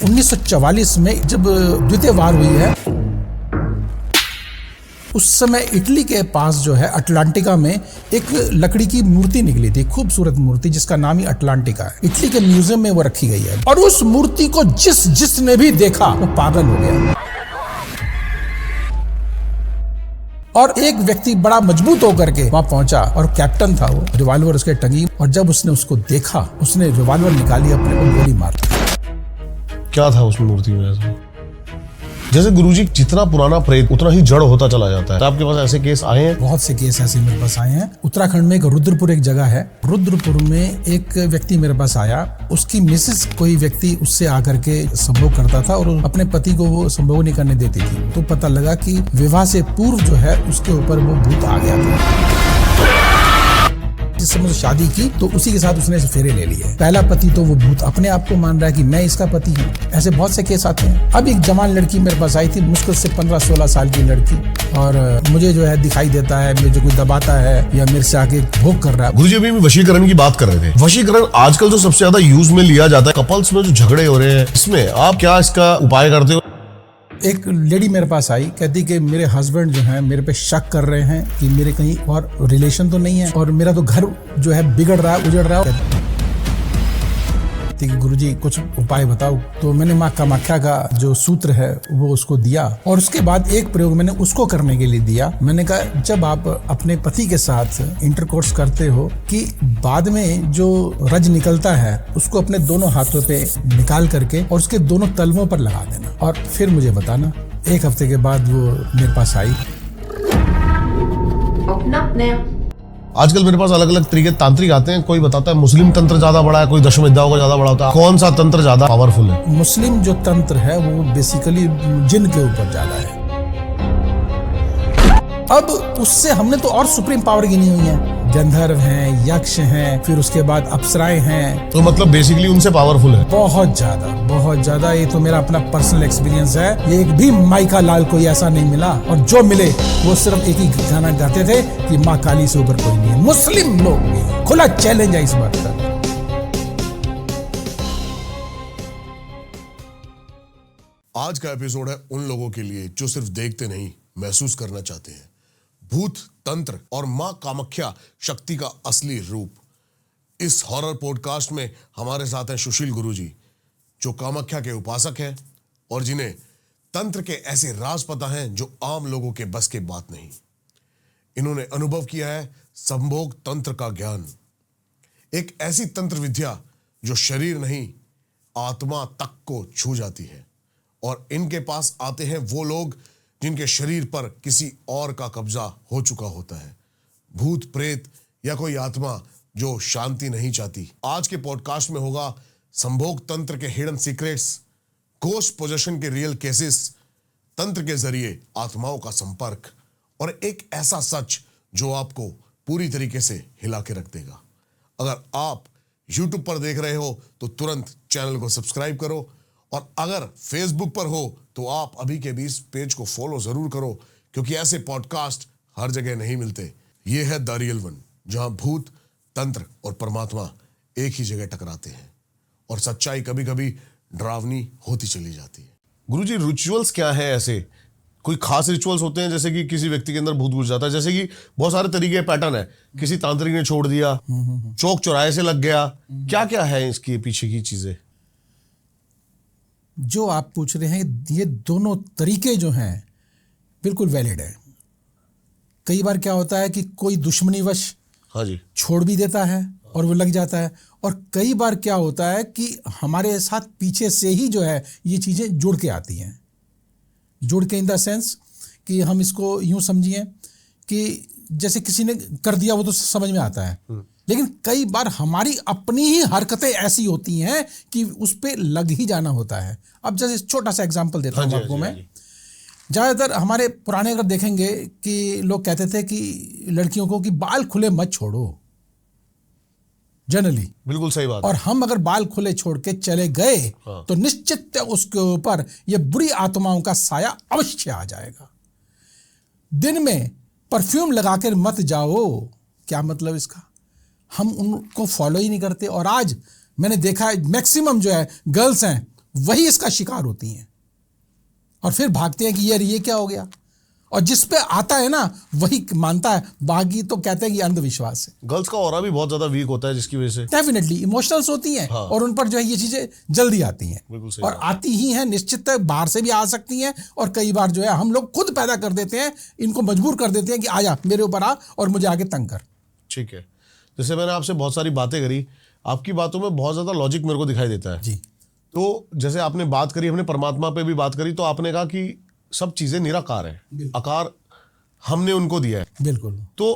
1944 में जब द्वितीय वार हुई है, उस समय इटली के पास जो है अटलांटिका में एक लकड़ी की मूर्ति निकली थी, खूबसूरत मूर्ति जिसका नाम ही अटलांटिका है। इटली के म्यूजियम में वो रखी गई है और उस मूर्ति को जिसने भी देखा वो पागल हो गया। और एक व्यक्ति बड़ा मजबूत होकर के वहां पहुंचा और कैप्टन था, वो रिवॉल्वर उसके टंगी, और जब उसने उसको देखा उसने रिवॉल्वर निकाली, अपने को गोली मार दी। क्या था उस मूर्ति में ऐसा? जैसे गुरुजी, जितना पुराना प्रेत उतना ही जड़ होता चला जाता है। आपके पास ऐसे केस आए हैं? बहुत से केस ऐसे मेरे पास आए हैं। उत्तराखंड में एक रुद्रपुर एक जगह है, रुद्रपुर में एक व्यक्ति मेरे पास आया, उसकी मिसेस कोई व्यक्ति उससे आकर के संभोग करता था और अपने पति को वो संभोग नहीं करने देती थी। तो पता लगा कि विवाह से पूर्व जो है उसके ऊपर वो भूत आ गया था। जिस समय शादी की तो उसी के साथ उसने फेरे ले लिए। पहला पति तो वो भूत अपने आप को मान रहा है कि मैं इसका पति हूँ। ऐसे बहुत से केस आते हैं। अब एक जवान लड़की मेरे पास आई थी, मुश्किल से 15-16 साल की लड़की, और मुझे जो है दिखाई देता है, मुझे कोई दबाता है या मेरे से आके भोग कर रहा है। गुरुजी, अभी वशीकरण की बात कर रहे थे। वशीकरण आजकल जो सबसे ज्यादा यूज में लिया जाता है, कपल्स में जो झगड़े हो रहे हैं, इसमें आप क्या इसका उपाय करते हो? एक लेडी मेरे पास आई, कहती कि मेरे हस्बैंड जो है मेरे पे शक कर रहे हैं कि मेरे कहीं और रिलेशन तो नहीं है और मेरा तो घर जो है बिगड़ रहा है, उजड़ रहा है। गुरुजी कुछ उपाय बताओ। तो मैंने माँ कामाख्या का जो सूत्र है वो उसको दिया, और उसके बाद एक प्रयोग मैंने उसको करने के लिए दिया। मैंने कहा जब आप अपने पति के साथ इंटरकोर्स करते हो कि बाद में जो रज निकलता है उसको अपने दोनों हाथों पे निकाल करके और उसके दोनों तलवों पर लगा देना और फिर मुझे बताना। 1 हफ्ते के बाद वो मेरे पास आई। आजकल मेरे पास अलग अलग तरीके तांत्रिक आते हैं। कोई बताता है मुस्लिम तंत्र ज्यादा बड़ा है, कोई दशविद्याओं का ज्यादा बड़ा होता है। कौन सा तंत्र ज्यादा पावरफुल है? मुस्लिम जो तंत्र है वो बेसिकली जिन के ऊपर ज्यादा है। अब उससे हमने तो और सुप्रीम पावर गिनी हुई है। गंधर्व हैं, यक्ष हैं, फिर उसके बाद अप्सराएं हैं। तो मतलब बेसिकली उनसे पावरफुल है? बहुत ज्यादा। ये तो मेरा अपना पर्सनल एक्सपीरियंस है। ये एक भी माइका लाल कोई ऐसा नहीं मिला, और जो मिले वो सिर्फ एक ही गाना गाते थे कि माँ काली से ऊपर कोई नहीं है। मुस्लिम लोग भी, खुला चैलेंज है इस बात का। आज का एपिसोड है उन लोगों के लिए जो सिर्फ देखते नहीं, महसूस करना चाहते हैं। भूत, तंत्र और मां कामाख्या शक्ति का असली रूप। इस हॉरर पॉडकास्ट में हमारे साथ हैं सुशील गुरुजी, जो कामाख्या के उपासक हैं और जिन्हें तंत्र के ऐसे राज पता हैं जो आम लोगों के बस की बात नहीं। इन्होंने अनुभव किया है संभोग तंत्र का ज्ञान, एक ऐसी तंत्र विद्या जो शरीर नहीं आत्मा तक को छू जाती है। और इनके पास आते हैं वो लोग जिनके शरीर पर किसी और का कब्जा हो चुका होता है। भूत, प्रेत या कोई आत्मा जो शांति नहीं चाहती। आज के पॉडकास्ट में होगा संभोग तंत्र के हिडन सीक्रेट्स, गोस्ट पोजेशन के रियल केसेस, तंत्र के जरिए आत्माओं का संपर्क, और एक ऐसा सच जो आपको पूरी तरीके से हिला के रख देगा। अगर आप YouTube पर देख रहे हो तो तुरंत चैनल को सब्सक्राइब करो, और अगर फेसबुक पर हो तो आप अभी के भी इस पेज को फॉलो जरूर करो, क्योंकि ऐसे पॉडकास्ट हर जगह नहीं मिलते। ये है द रियल वन, जहां भूत, तंत्र और परमात्मा एक ही जगह टकराते हैं और सच्चाई कभी कभी डरावनी होती चली जाती है। गुरुजी, रिचुअल्स क्या है? ऐसे कोई खास रिचुअल्स होते हैं जैसे कि किसी व्यक्ति के अंदर भूत घुस जाता है? जैसे कि बहुत सारे तरीके पैटर्न है, किसी तांत्रिक ने छोड़ दिया, चौक चौराहे से लग गया, क्या क्या है इसके पीछे की चीजें? जो आप पूछ रहे हैं ये दोनों तरीके जो हैं बिल्कुल वैलिड है। कई बार क्या होता है कि कोई दुश्मनीवश हाँ जी छोड़ भी देता है और वो लग जाता है, और कई बार क्या होता है कि हमारे साथ पीछे से ही जो है ये चीज़ें जुड़ के आती हैं। जुड़ के इन द सेंस कि हम इसको यूं समझिए कि जैसे किसी ने कर दिया वो तो समझ में आता है, लेकिन कई बार हमारी अपनी ही हरकतें ऐसी होती हैं कि उस पे लग ही जाना होता है। अब जैसे छोटा सा एग्जांपल देता हूँ आपको मैं। ज़्यादातर हमारे पुराने अगर देखेंगे कि लोग कहते थे कि लड़कियों को कि बाल खुले मत छोड़ो, जनरली। बिल्कुल सही बात। और हम अगर बाल खुले छोड़ के चले गए तो निश्चित उसके ऊपर ये बुरी आत्माओं का साया अवश्य आ जाएगा। दिन में परफ्यूम लगाकर मत जाओ, क्या मतलब इसका? हम उनको फॉलो ही नहीं करते। और आज मैंने देखा है मैक्सिमम जो है गर्ल्स हैं वही इसका शिकार होती हैं और फिर भागते हैं कि यार ये क्या हो गया, और जिस पे आता है ना वही मानता है, बाकी तो कहते हैं कि अंधविश्वास है। गर्ल्स का ऑरा भी बहुत ज्यादा वीक होता है जिसकी वजह से डेफिनेटली इमोशनल्स होती हैं। हाँ। और उन पर जो है ये चीजें जल्दी आती हैं बिल्कुल सही और बात। आती ही हैं, निश्चित है बाहर से भी आ सकती हैं, और कई बार जो है हम लोग खुद पैदा कर देते हैं, इनको मजबूर कर देते हैं कि आजा मेरे ऊपर आ और मुझे आगे तंग कर। ठीक है, जैसे मैंने आपसे बहुत सारी बातें करी, आपकी बातों में बहुत ज्यादा लॉजिक मेरे को दिखाई देता है जी। तो जैसे आपने बात करी, हमने परमात्मा पे भी बात करी, तो आपने कहा कि सब चीजें निराकार है, आकार हमने उनको दिया है। बिल्कुल। तो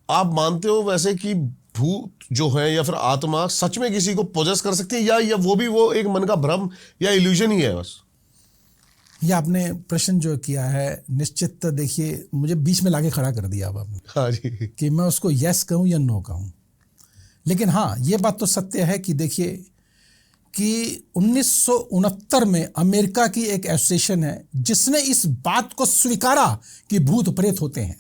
आप मानते हो वैसे कि भूत जो है या फिर आत्मा सच में किसी को पोजेस कर सकती है, या वो भी वो एक मन का भ्रम या इल्यूजन ही है बस? ये आपने प्रश्न जो किया है, निश्चित देखिए मुझे बीच में लाके खड़ा कर दिया अब आपने। हाँ जी। कि मैं उसको यस कहूं या नो कहूं। लेकिन हाँ, ये बात तो सत्य है कि देखिए कि 1969 में अमेरिका की एक एसोसिएशन है जिसने इस बात को स्वीकारा कि भूत प्रेत होते हैं,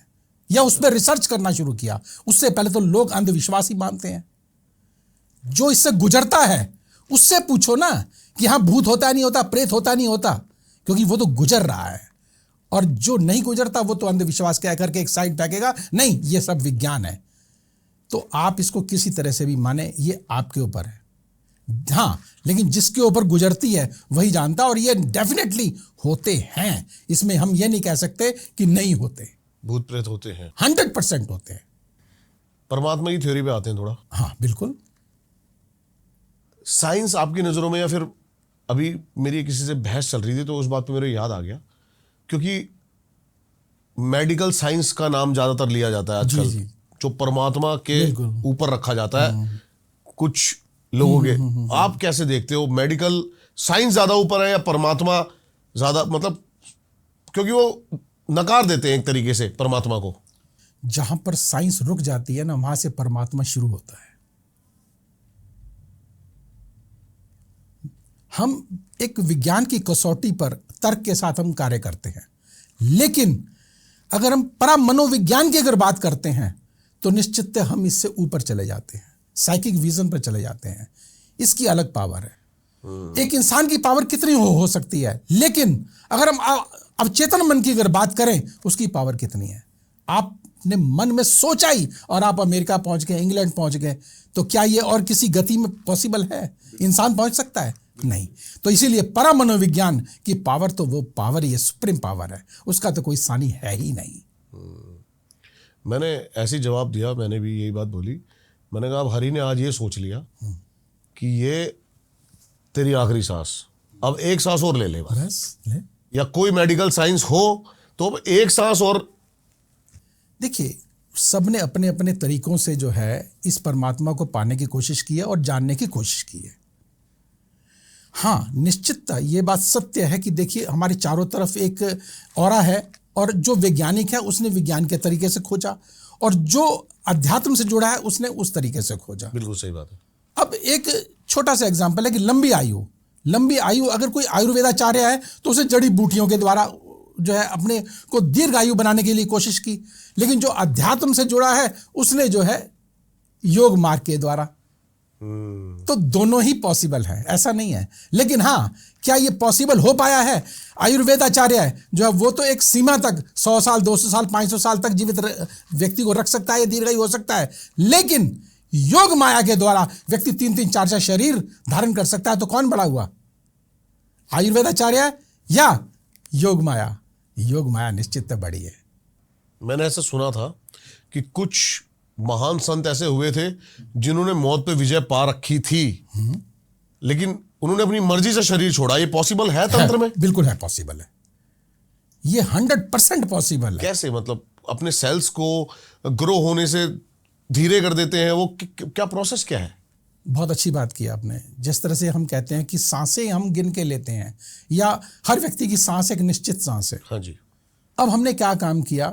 या उस पर रिसर्च करना शुरू किया। उससे पहले तो लोग अंधविश्वास ही मानते हैं। जो इससे गुजरता है उससे पूछो ना कि हाँ भूत होता नहीं होता, प्रेत होता नहीं होता, क्योंकि वो तो गुजर रहा है। और जो नहीं गुजरता वो तो अंधविश्वास कह करके एक साइड फेंकेगा, नहीं ये सब विज्ञान है। तो आप इसको किसी तरह से भी माने, ये आपके ऊपर है। हाँ, लेकिन जिसके ऊपर गुजरती है वही जानता, और ये डेफिनेटली होते हैं, इसमें हम ये नहीं कह सकते कि नहीं होते। भूत प्रेत होते हैं, 100% होते हैं। परमात्मा की थ्योरी पे आते हैं थोड़ा। हाँ बिल्कुल। साइंस आपकी नजरों में, या फिर अभी मेरी किसी से बहस चल रही थी तो उस बात पे मेरे याद आ गया, क्योंकि मेडिकल साइंस का नाम ज्यादातर लिया जाता है आजकल, जी। जो परमात्मा के बिल्कुल। ऊपर रखा जाता है कुछ लोगों के। आप कैसे देखते हो, मेडिकल साइंस ज्यादा ऊपर है या परमात्मा ज्यादा, मतलब क्योंकि वो नकार देते हैं एक तरीके से परमात्मा को। जहां पर साइंस रुक जाती है ना, वहां से परमात्मा शुरू होता है। हम एक विज्ञान की कसौटी पर तर्क के साथ हम कार्य करते हैं, लेकिन अगर हम परामनोविज्ञान की अगर बात करते हैं तो निश्चित हम इससे ऊपर चले जाते हैं, साइकिक विजन पर चले जाते हैं। इसकी अलग पावर है। एक इंसान की पावर कितनी हो सकती है, लेकिन अगर हम अवचेतन मन की अगर बात करें उसकी पावर कितनी है। आपने मन में सोचा ही और आप अमेरिका पहुंच गए, इंग्लैंड पहुंच गए, तो क्या ये और किसी गति में पॉसिबल है? इंसान पहुंच सकता है? नहीं। तो इसीलिए परामनोविज्ञान की पावर तो वो पावर ही है, सुप्रीम पावर है, उसका तो कोई सानी है ही नहीं। मैंने ऐसी जवाब दिया, मैंने भी यही बात बोली। मैंने कहा अब हरि ने आज ये सोच लिया कि ये तेरी आखिरी सांस, अब एक सांस और ले ले बस। ले। या कोई मेडिकल साइंस हो तो अब एक सांस और। देखिए, सबने अपने अपने तरीकों से जो है इस परमात्मा को पाने की कोशिश की है और जानने की कोशिश की है। हाँ, निश्चितता ये बात सत्य है कि देखिए हमारे चारों तरफ एक ऑरा है, और जो वैज्ञानिक है उसने विज्ञान के तरीके से खोजा, और जो अध्यात्म से जुड़ा है उसने उस तरीके से खोजा। बिल्कुल सही बात है। अब एक छोटा सा एग्जांपल है कि लंबी आयु, अगर कोई आयुर्वेदाचार्य है तो उसे जड़ी बूटियों के द्वारा जो है अपने को दीर्घ आयु बनाने के लिए कोशिश की, लेकिन जो अध्यात्म से जुड़ा है उसने जो है योग मार्ग के द्वारा। तो दोनों ही पॉसिबल है, ऐसा नहीं है। लेकिन हाँ, क्या ये पॉसिबल हो पाया है? आयुर्वेदाचार्य है जो है वो तो एक सीमा तक 100 साल, 200 साल, 500 साल तक जीवित व्यक्ति को रख सकता है, दीर्घायु हो सकता है। लेकिन योग माया के द्वारा व्यक्ति 3-3, 4-4 शरीर धारण कर सकता है। तो कौन बड़ा हुआ, आयुर्वेदाचार्य या योग माया? योग माया निश्चित बड़ी है। मैंने ऐसा सुना था कि कुछ महान संत ऐसे हुए थे जिन्होंने मौत पे विजय पा रखी थी, लेकिन उन्होंने अपनी मर्जी से शरीर छोड़ा। ये पॉसिबल है तंत्र में? बिल्कुल है, पॉसिबल है, ये 100% पॉसिबल है। कैसे? मतलब अपने सेल्स को ग्रो होने से धीरे कर देते हैं, वो क्या प्रोसेस क्या है? बहुत अच्छी बात की आपने। जिस तरह से हम कहते हैं कि सांसें हम गिन के लेते हैं, या हर व्यक्ति की सांस एक निश्चित सांस है। हाँ जी। अब हमने क्या काम किया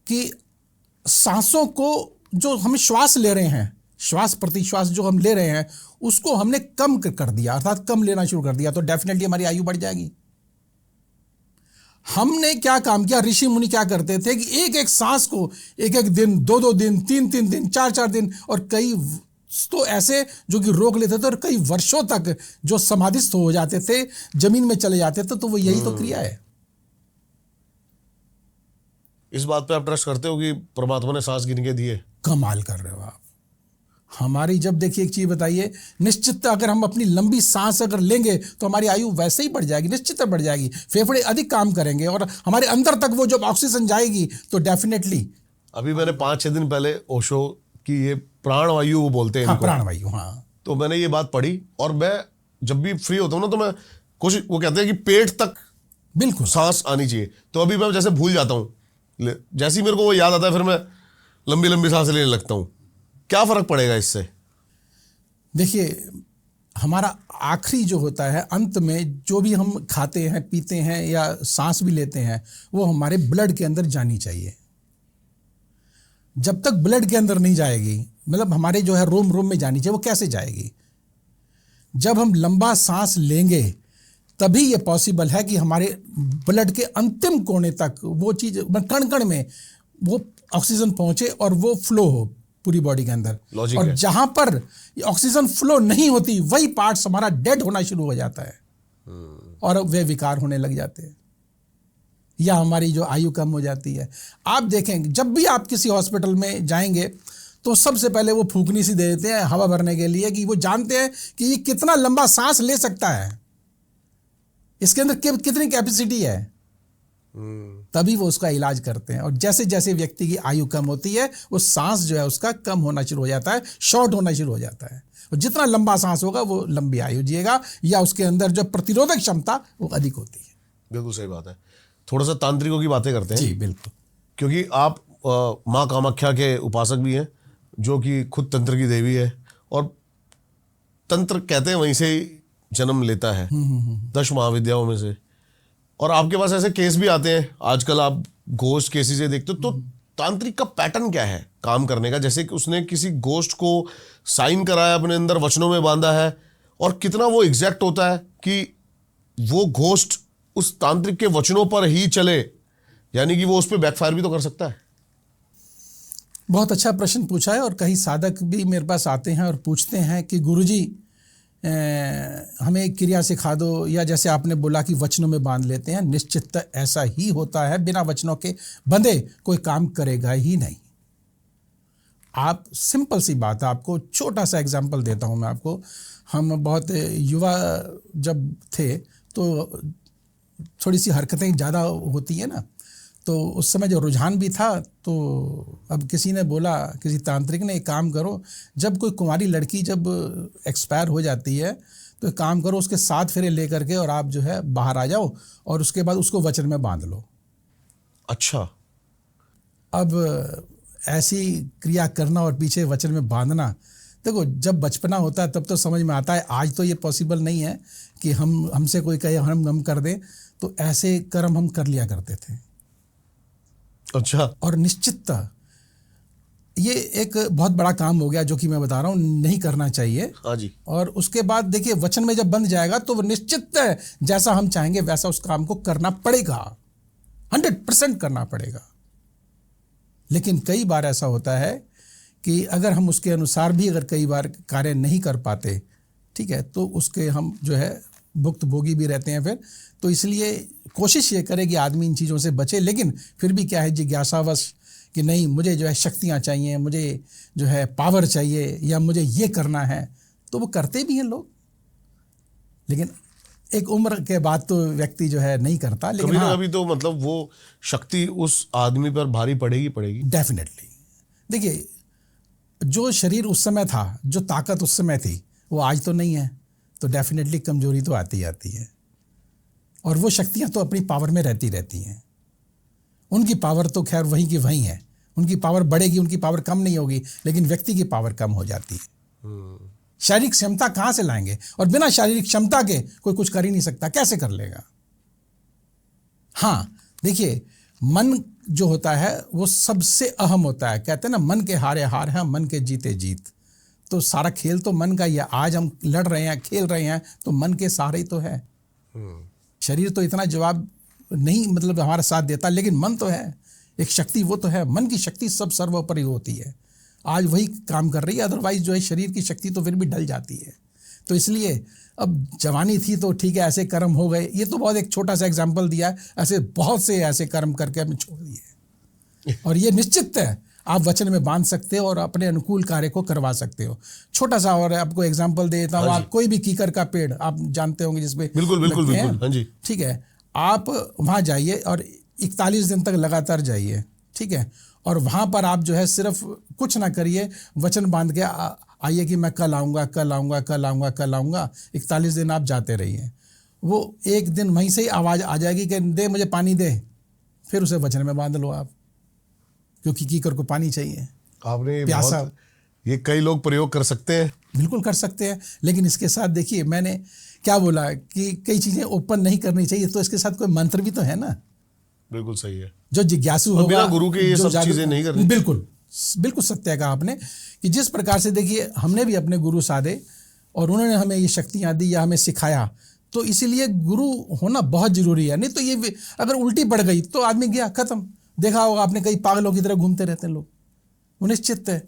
कि सांसों को, जो हम श्वास ले रहे हैं, श्वास प्रतिश्वास जो हम ले रहे हैं, उसको हमने कम कर दिया, अर्थात कम लेना शुरू कर दिया, तो डेफिनेटली हमारी आयु बढ़ जाएगी। हमने क्या काम किया, ऋषि मुनि क्या करते थे कि एक एक सांस को एक एक दिन, 2-2 दिन, 3-3 दिन, 4-4 दिन और कई तो ऐसे जो कि रोक लेते थे और कई वर्षों तक जो समाधिस्थ हो जाते थे, जमीन में चले जाते थे, तो वो यही तो क्रिया है। इस बात पे आप ट्रस्ट करते हो कि परमात्मा ने सांस गिन के दिए? कमाल कर रहे हो आप। हमारी जब देखिए एक चीज बताइए, निश्चित अगर हम अपनी लंबी सांस अगर लेंगे तो हमारी आयु वैसे ही बढ़ जाएगी, निश्चित बढ़ जाएगी, फेफड़े अधिक काम करेंगे और हमारे अंदर तक वो जब ऑक्सीजन जाएगी तो डेफिनेटली। अभी मैंने 5-6 दिन पहले ओशो की ये प्राणवायु वो बोलते हैं, हाँ, प्राणवायु, हाँ, तो मैंने ये बात पढ़ी और मैं जब भी फ्री होता हूँ ना तो मैं कोशिश, वो कहते हैं कि पेट तक बिल्कुल सांस आनी चाहिए, तो अभी मैं जैसे भूल जाता हूँ, जैसे ही मेरे को वो याद आता है फिर मैं लंबी लंबी सांसें लेने लगता हूँ। क्या फर्क पड़ेगा इससे? देखिए, हमारा आखिरी जो होता है, अंत में जो भी हम खाते हैं, पीते हैं या सांस भी लेते हैं, वो हमारे ब्लड के अंदर जानी चाहिए। जब तक ब्लड के अंदर नहीं जाएगी, मतलब हमारे जो है रोम रोम में जानी चाहिए, वो कैसे जाएगी? जब हम लंबा सांस लेंगे तभी ये पॉसिबल है कि हमारे ब्लड के अंतिम कोने तक वो चीज, कण कण में वो ऑक्सीजन पहुंचे और वो फ्लो हो पूरी बॉडी के अंदर। और जहां पर ऑक्सीजन फ्लो नहीं होती, वही पार्ट्स हमारा डेड होना शुरू हो जाता है और वे विकार होने लग जाते हैं, या हमारी जो आयु कम हो जाती है। आप देखेंगे, जब भी आप किसी हॉस्पिटल में जाएंगे तो सबसे पहले वो फूकनी सी दे देते हैं हवा भरने के लिए, कि वो जानते हैं कि ये कितना लंबा सांस ले सकता है, इसके अंदर कितनी कैपेसिटी है, तभी वो उसका इलाज करते हैं। और जैसे जैसे व्यक्ति की आयु कम होती है, वो सांस जो है उसका कम होना शुरू हो जाता है, शॉर्ट होना शुरू हो जाता है। और जितना लंबा सांस होगा वो लंबी आयु जिएगा, या उसके अंदर जो प्रतिरोधक क्षमता वो अधिक होती है। बिल्कुल सही बात है। थोड़ा सा तांत्रिकों की बातें करते हैं। जी बिल्कुल। क्योंकि आप माँ कामाख्या के उपासक भी हैं, जो कि खुद तंत्र की देवी है, और तंत्र कहते हैं वहीं से ही जन्म लेता है, 10 महाविद्याओं में से। और आपके पास ऐसे केस भी आते हैं आजकल, आप गोस्ट केसेस से देखते हो, तो तांत्रिक का पैटर्न क्या है काम करने का? जैसे कि उसने किसी गोस्ट को साइन कराया, अपने अंदर वचनों में बांधा है, और कितना वो एग्जैक्ट होता है कि वो घोस्ट उस तांत्रिक के वचनों पर ही चले, यानी कि वो उस पर बैकफायर भी तो कर सकता है। बहुत अच्छा प्रश्न पूछा है। और कई साधक भी मेरे पास आते हैं और पूछते हैं कि गुरुजी हमें एक क्रिया सिखा दो, या जैसे आपने बोला कि वचनों में बांध लेते हैं। निश्चित ऐसा ही होता है, बिना वचनों के बंधे कोई काम करेगा ही नहीं। आप सिंपल सी बात है, आपको छोटा सा एग्जांपल देता हूं मैं आपको। हम बहुत युवा जब थे तो थोड़ी सी हरकतें ज़्यादा होती है ना, तो उस समय जो रुझान भी था, तो अब किसी ने बोला, किसी तांत्रिक ने, एक काम करो, जब कोई कुंवारी लड़की जब एक्सपायर हो जाती है तो एक काम करो, उसके 7 फेरे ले करके और आप जो है बाहर आ जाओ, और उसके बाद उसको वचन में बांध लो। अच्छा। अब ऐसी क्रिया करना और पीछे वचन में बांधना, देखो जब बचपना होता है तब तो समझ में आता है, आज तो ये पॉसिबल नहीं है कि हमसे कोई कहे हम कर दें, तो ऐसे कर्म हम कर लिया करते थे। अच्छा। और निश्चित ये एक बहुत बड़ा काम हो गया, जो कि मैं बता रहा हूँ नहीं करना चाहिए। हाँ जी। और उसके बाद देखिए, वचन में जब बंध जाएगा तो वो निश्चित जैसा हम चाहेंगे वैसा उस काम को करना पड़ेगा, 100% करना पड़ेगा। लेकिन कई बार ऐसा होता है कि अगर हम उसके अनुसार भी अगर कई बार कार्य नहीं कर पाते, ठीक है, तो उसके हम जो है भुक्तभोगी भी रहते हैं फिर। तो इसलिए कोशिश ये करे कि आदमी इन चीज़ों से बचे, लेकिन फिर भी क्या है, जिज्ञासावश कि नहीं मुझे जो है शक्तियाँ चाहिए, मुझे जो है पावर चाहिए, या मुझे ये करना है, तो वो करते भी हैं लोग। लेकिन एक उम्र के बाद तो व्यक्ति जो है नहीं करता। लेकिन कभी ना कभी तो मतलब वो शक्ति उस आदमी पर भारी पड़ेगी। डेफिनेटली। देखिए, जो शरीर उस समय था, जो ताकत उस समय थी, वो आज तो नहीं है, तो डेफिनेटली कमजोरी तो आती है। और वो शक्तियां तो अपनी पावर में रहती हैं। उनकी पावर तो खैर वहीं की वहीं है, उनकी पावर बढ़ेगी, उनकी पावर कम नहीं होगी, लेकिन व्यक्ति की पावर कम हो जाती है। शारीरिक क्षमता कहाँ से लाएंगे? और बिना शारीरिक क्षमता के कोई कुछ कर ही नहीं सकता, कैसे कर लेगा? हाँ देखिए, मन जो होता है वो सबसे अहम होता है। कहते हैं ना, मन के हारे हार है, मन के जीते जीत। तो सारा खेल तो मन का ही है। आज हम लड़ रहे हैं, खेल रहे हैं, तो मन के सहारे ही तो है। शरीर तो इतना जवाब नहीं मतलब हमारा साथ देता, लेकिन मन तो है, एक शक्ति वो तो है। मन की शक्ति सब सर्वोपरि होती है। आज वही काम कर रही है, अदरवाइज जो है शरीर की शक्ति तो फिर भी ढल जाती है। तो इसलिए अब जवानी थी तो ठीक है, ऐसे कर्म हो गए, ये तो बहुत एक छोटा सा एग्जाम्पल दिया है, ऐसे बहुत से ऐसे कर्म करके हमने छोड़ दिए। और ये निश्चित है आप वचन में बांध सकते हो और अपने अनुकूल कार्य को करवा सकते हो। छोटा सा और आपको एग्जाम्पल दे देता हूँ, आप कोई भी कीकर का पेड़ आप जानते होंगे जिसमें बिल्कुल, हाँ जी, ठीक है, आप वहाँ जाइए और 41 दिन तक लगातार जाइए, ठीक है, और वहाँ पर आप जो है सिर्फ कुछ ना करिए, वचन बांध के आइए कि मैं कल आऊँगा, कल आऊँगा, कल आऊँगा, कल आऊँगा। 41 दिन आप जाते रहिए, वो एक दिन वहीं से ही आवाज़ आ जाएगी कि दे मुझे पानी दे, फिर उसे वचन में बांध लो आप, क्योंकि कीकर को पानी चाहिए। आपने प्यासा, ये कई लोग प्रयोग कर सकते हैं, बिल्कुल कर सकते हैं, लेकिन इसके साथ देखिए मैंने क्या बोला कि कई चीज़ें ओपन नहीं करनी चाहिए, तो इसके साथ कोई मंत्र भी तो है ना। बिल्कुल सही है, जो जिज्ञासु होगा, बिना गुरु के ये सब चीजें नहीं करनी। बिल्कुल बिल्कुल सत्य कहा आपने कि जिस प्रकार से देखिए हमने भी अपने गुरु साधे और उन्होंने हमें ये शक्तियाँ दी या हमें सिखाया, तो इसीलिए गुरु होना बहुत जरूरी है। नहीं तो ये अगर उल्टी पड़ गई तो आदमी गया खत्म। देखा होगा आपने, कई पागलों की तरह घूमते रहते हैं लोग, वो निश्चित है।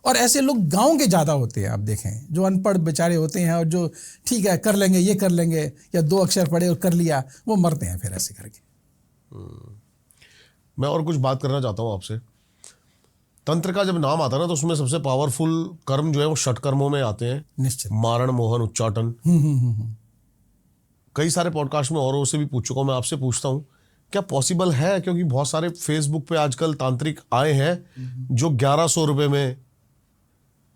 और ऐसे लोग गांव के ज़्यादा होते हैं, आप देखें, जो अनपढ़ बेचारे होते हैं और जो ठीक है कर लेंगे, ये कर लेंगे, या 2 अक्षर पढ़े और कर लिया, वो मरते हैं फिर ऐसे करके। मैं और कुछ बात करना चाहता हूँ आपसे। तंत्र का जब नाम आता है ना, तो उसमें सबसे पावरफुल कर्म जो है वो षट कर्मों में आते हैं, निश्चित, मारण, मोहन, उच्चाटन। कई सारे पॉडकास्ट में औरों से भी पूछ चुका हूँ, मैं आपसे पूछता हूँ, क्या पॉसिबल है, क्योंकि बहुत सारे फेसबुक पे आजकल तांत्रिक आए हैं जो 1100 रुपये में,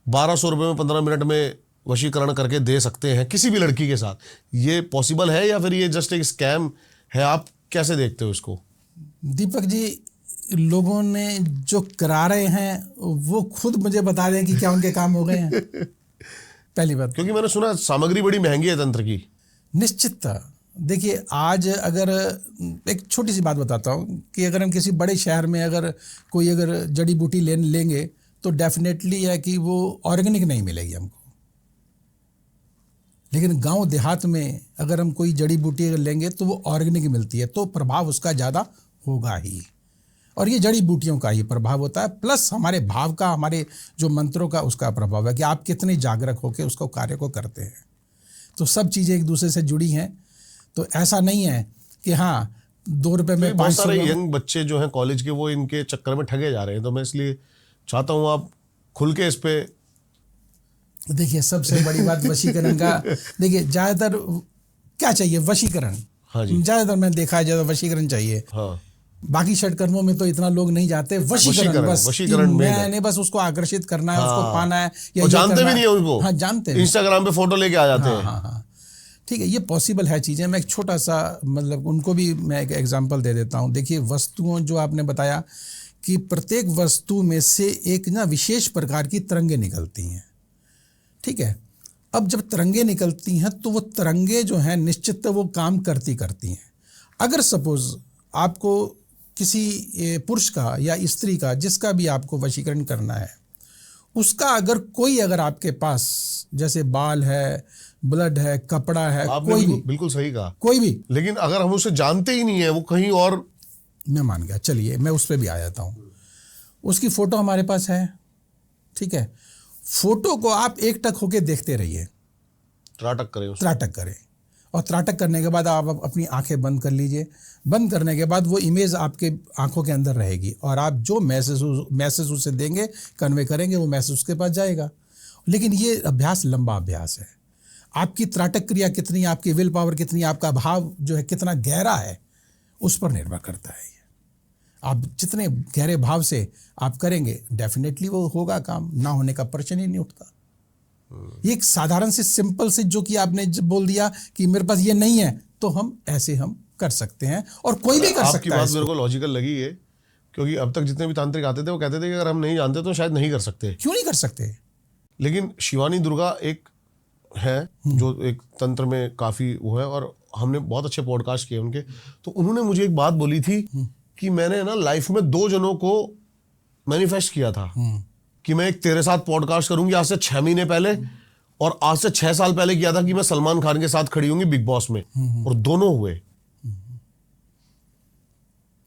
1200 रुपये में 15 मिनट में वशीकरण करके दे सकते हैं किसी भी लड़की के साथ, ये पॉसिबल है या फिर ये जस्ट एक स्कैम है? आप कैसे देखते हो इसको? दीपक जी, लोगों ने जो करा रहे हैं वो खुद मुझे बता दें कि क्या उनके काम हो गए हैं। पहली बात, क्योंकि मैंने सुना सामग्री बड़ी महंगी है तंत्र की। निश्चित देखिए, आज अगर एक छोटी सी बात बताता हूँ कि अगर हम किसी बड़े शहर में अगर जड़ी बूटी लेंगे तो डेफिनेटली है कि वो ऑर्गेनिक नहीं मिलेगी हमको। लेकिन गांव देहात में अगर हम कोई जड़ी बूटी अगर लेंगे तो वो ऑर्गेनिक मिलती है, तो प्रभाव उसका ज़्यादा होगा ही। और ये जड़ी बूटियों का ही प्रभाव होता है, प्लस हमारे भाव का, हमारे जो मंत्रों का, उसका प्रभाव है कि आप कितने जागरूक होकर उसको कार्य को करते हैं। तो सब चीज़ें एक दूसरे से जुड़ी हैं। तो ऐसा नहीं है कि हाँ 2 रुपये में 500। बहुत सारे यंग बच्चे जो हैं कॉलेज के, वो इनके चक्कर में ठगे जा रहे हैं। तो मैं इसलिए चाहता हूँ आप खुल के इस पे देखिए। सबसे बड़ी बात वशीकरण का, देखिए ज़्यादातर क्या चाहिए, वशीकरण। हाँ जी, ज़्यादातर मैंने देखा है ज़्यादा वशीकरण चाहिए। हाँ, बाकी षटकर्मों में तो इतना लोग नहीं जाते। वशीकरण बस, मैंने बस उसको आकर्षित करना है, उसको पाना है, या जानते भी नहीं है उनको। हाँ, जानते हैं, इंस्टाग्राम पे फोटो लेके आ जाते हैं। हाँ, ठीक है, ये पॉसिबल है चीज़ें। मैं एक छोटा सा मतलब उनको भी मैं एक एग्जांपल दे देता हूँ। देखिए, वस्तुओं जो आपने बताया कि प्रत्येक वस्तु में से एक ना विशेष प्रकार की तरंगें निकलती हैं, ठीक है। अब जब तरंगें निकलती हैं तो वो तरंगें जो हैं निश्चित वो काम करती हैं। अगर सपोज आपको किसी पुरुष का या स्त्री का, जिसका भी आपको वशीकरण करना है, उसका अगर आपके पास जैसे बाल है, ब्लड है, कपड़ा है, कोई भी, बिल्कुल सही कहा, कोई भी, लेकिन अगर हम उसे जानते ही नहीं है, वो कहीं और, मैं मान गया, चलिए मैं उस पर भी आ जाता हूँ। उसकी फ़ोटो हमारे पास है, ठीक है। फोटो को आप एकटक होके देखते रहिए, त्राटक करें, और त्राटक करने के बाद आप अपनी आंखें बंद कर लीजिए। बंद करने के बाद वो इमेज आपके आंखों के अंदर रहेगी, और आप जो मैसेज उसे देंगे, कन्वे करेंगे, वो मैसेज उसके पास जाएगा। लेकिन ये अभ्यास लंबा अभ्यास है। आपकी त्राटक क्रिया कितनी, आपकी विल पावर कितनी, आपका भाव जो है कितना गहरा है, उस पर निर्भर करता है। आप जितने गहरे भाव से आप करेंगे, डेफिनेटली वो होगा काम, ना होने का प्रश्न ही नहीं उठता। ये एक साधारण सी सिंपल से, जो कि आपने बोल दिया कि मेरे पास ये नहीं है, तो हम कर सकते हैं, और कोई भी कर सकता है। आपकी बात मेरे को लॉजिकल लगी है, क्योंकि अब तक जितने भी तांत्रिक आते थे वो कहते थे कि अगर हम नहीं जानते तो शायद नहीं कर सकते। क्यों नहीं कर सकते? लेकिन शिवानी दुर्गा एक है जो एक तंत्र में काफ़ी वो है, और हमने बहुत अच्छे पॉडकास्ट किए उनके। तो उन्होंने मुझे एक बात बोली थी कि मैंने ना लाइफ में 2 जनों को मैनिफेस्ट किया था कि मैं एक तेरे साथ पॉडकास्ट करूंगी आज से 6 महीने पहले, और आज से 6 साल पहले किया था कि मैं सलमान खान के साथ खड़ी होंगी बिग बॉस में, और दोनों हुए।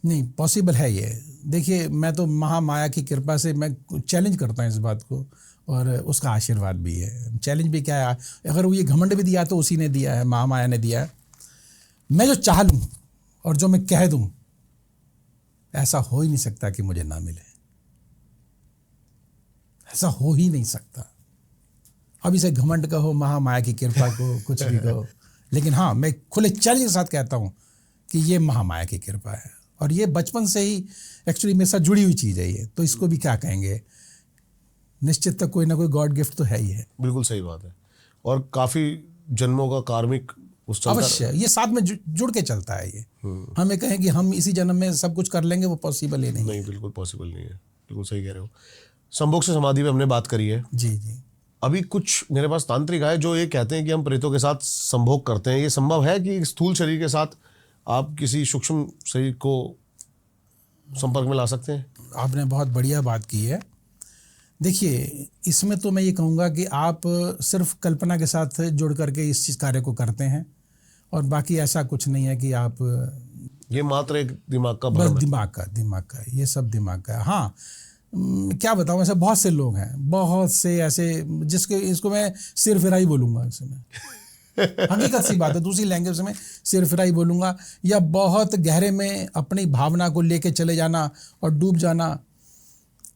नहीं, पॉसिबल है ये। देखिए, मैं तो महामाया की कृपा से मैं चैलेंज करता हूँ इस बात को, और उसका आशीर्वाद भी है। चैलेंज भी क्या है, अगर वो ये घमंड भी दिया तो उसी ने दिया है, महामाया ने दिया है। मैं जो चाह लूँ और जो मैं कह दूँ, ऐसा हो ही नहीं सकता कि मुझे ना मिले। ऐसा हो ही नहीं सकता। अब इसे घमंड कहो, महामाया की कृपा को, कुछ भी कहो, लेकिन हाँ, मैं खुले चैलेंज के साथ कहता हूँ कि ये महामाया की कृपा है, और ये बचपन से ही एक्चुअली मेरे साथ जुड़ी हुई चीज़ है ये, तो इसको भी क्या कहेंगे, निश्चित तक कोई ना कोई गॉड गिफ्ट तो है ही है। बिल्कुल सही बात है, और काफी जन्मों का कार्मिक उस अवश्य ये साथ में जुड़ के चलता है ये। हमें कहें कि हम इसी जन्म में सब कुछ कर लेंगे, वो पॉसिबल ही नहीं। नहीं, बिल्कुल पॉसिबल नहीं है, बिल्कुल सही कह रहे हो। संभोग से समाधि पे हमने बात करी है। जी जी। अभी कुछ मेरे पास तांत्रिक आए जो ये कहते हैं कि हम प्रेतों के साथ संभोग करते हैं। ये संभव है कि स्थूल शरीर के साथ आप किसी सूक्ष्म शरीर को संपर्क में ला सकते हैं? आपने बहुत बढ़िया बात की है। देखिए, इसमें तो मैं ये कहूँगा कि आप सिर्फ कल्पना के साथ जुड़ करके इस चीज़ कार्य को करते हैं, और बाकी ऐसा कुछ नहीं है कि आप, ये मात्र एक दिमाग का बस भ्रम है। दिमाग का ये सब दिमाग का है। हाँ, क्या बताऊँ, ऐसे बहुत से लोग हैं, बहुत से ऐसे, जिसके इसको मैं सिर फिराई बोलूँगा इसमें हकीकत सी बात है, दूसरी लैंग्वेज में सिर फिराई बोलूँगा, या बहुत गहरे में अपनी भावना को लेके चले जाना और डूब जाना।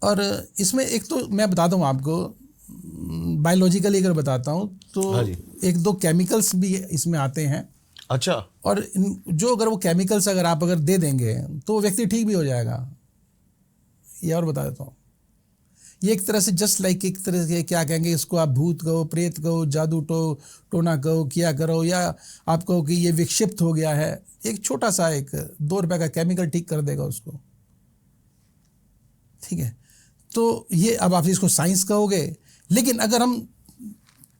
और इसमें एक तो मैं बता दूँ आपको, बायोलॉजिकली अगर बताता हूँ तो हाँ जी। एक दो केमिकल्स भी इसमें आते हैं। अच्छा। और जो अगर वो केमिकल्स अगर दे देंगे तो वो व्यक्ति ठीक भी हो जाएगा। ये और बता देता हूँ, ये एक तरह से जस्ट लाइक, एक तरह से क्या कहेंगे इसको, आप भूत कहो, प्रेत कहो, जादू टोना कहो, किया करो, या आप कहो कि ये विक्षिप्त हो गया है, एक छोटा सा एक 2 रुपए का केमिकल ठीक कर देगा उसको। ठीक है, तो ये अब आप इसको साइंस कहोगे, लेकिन अगर हम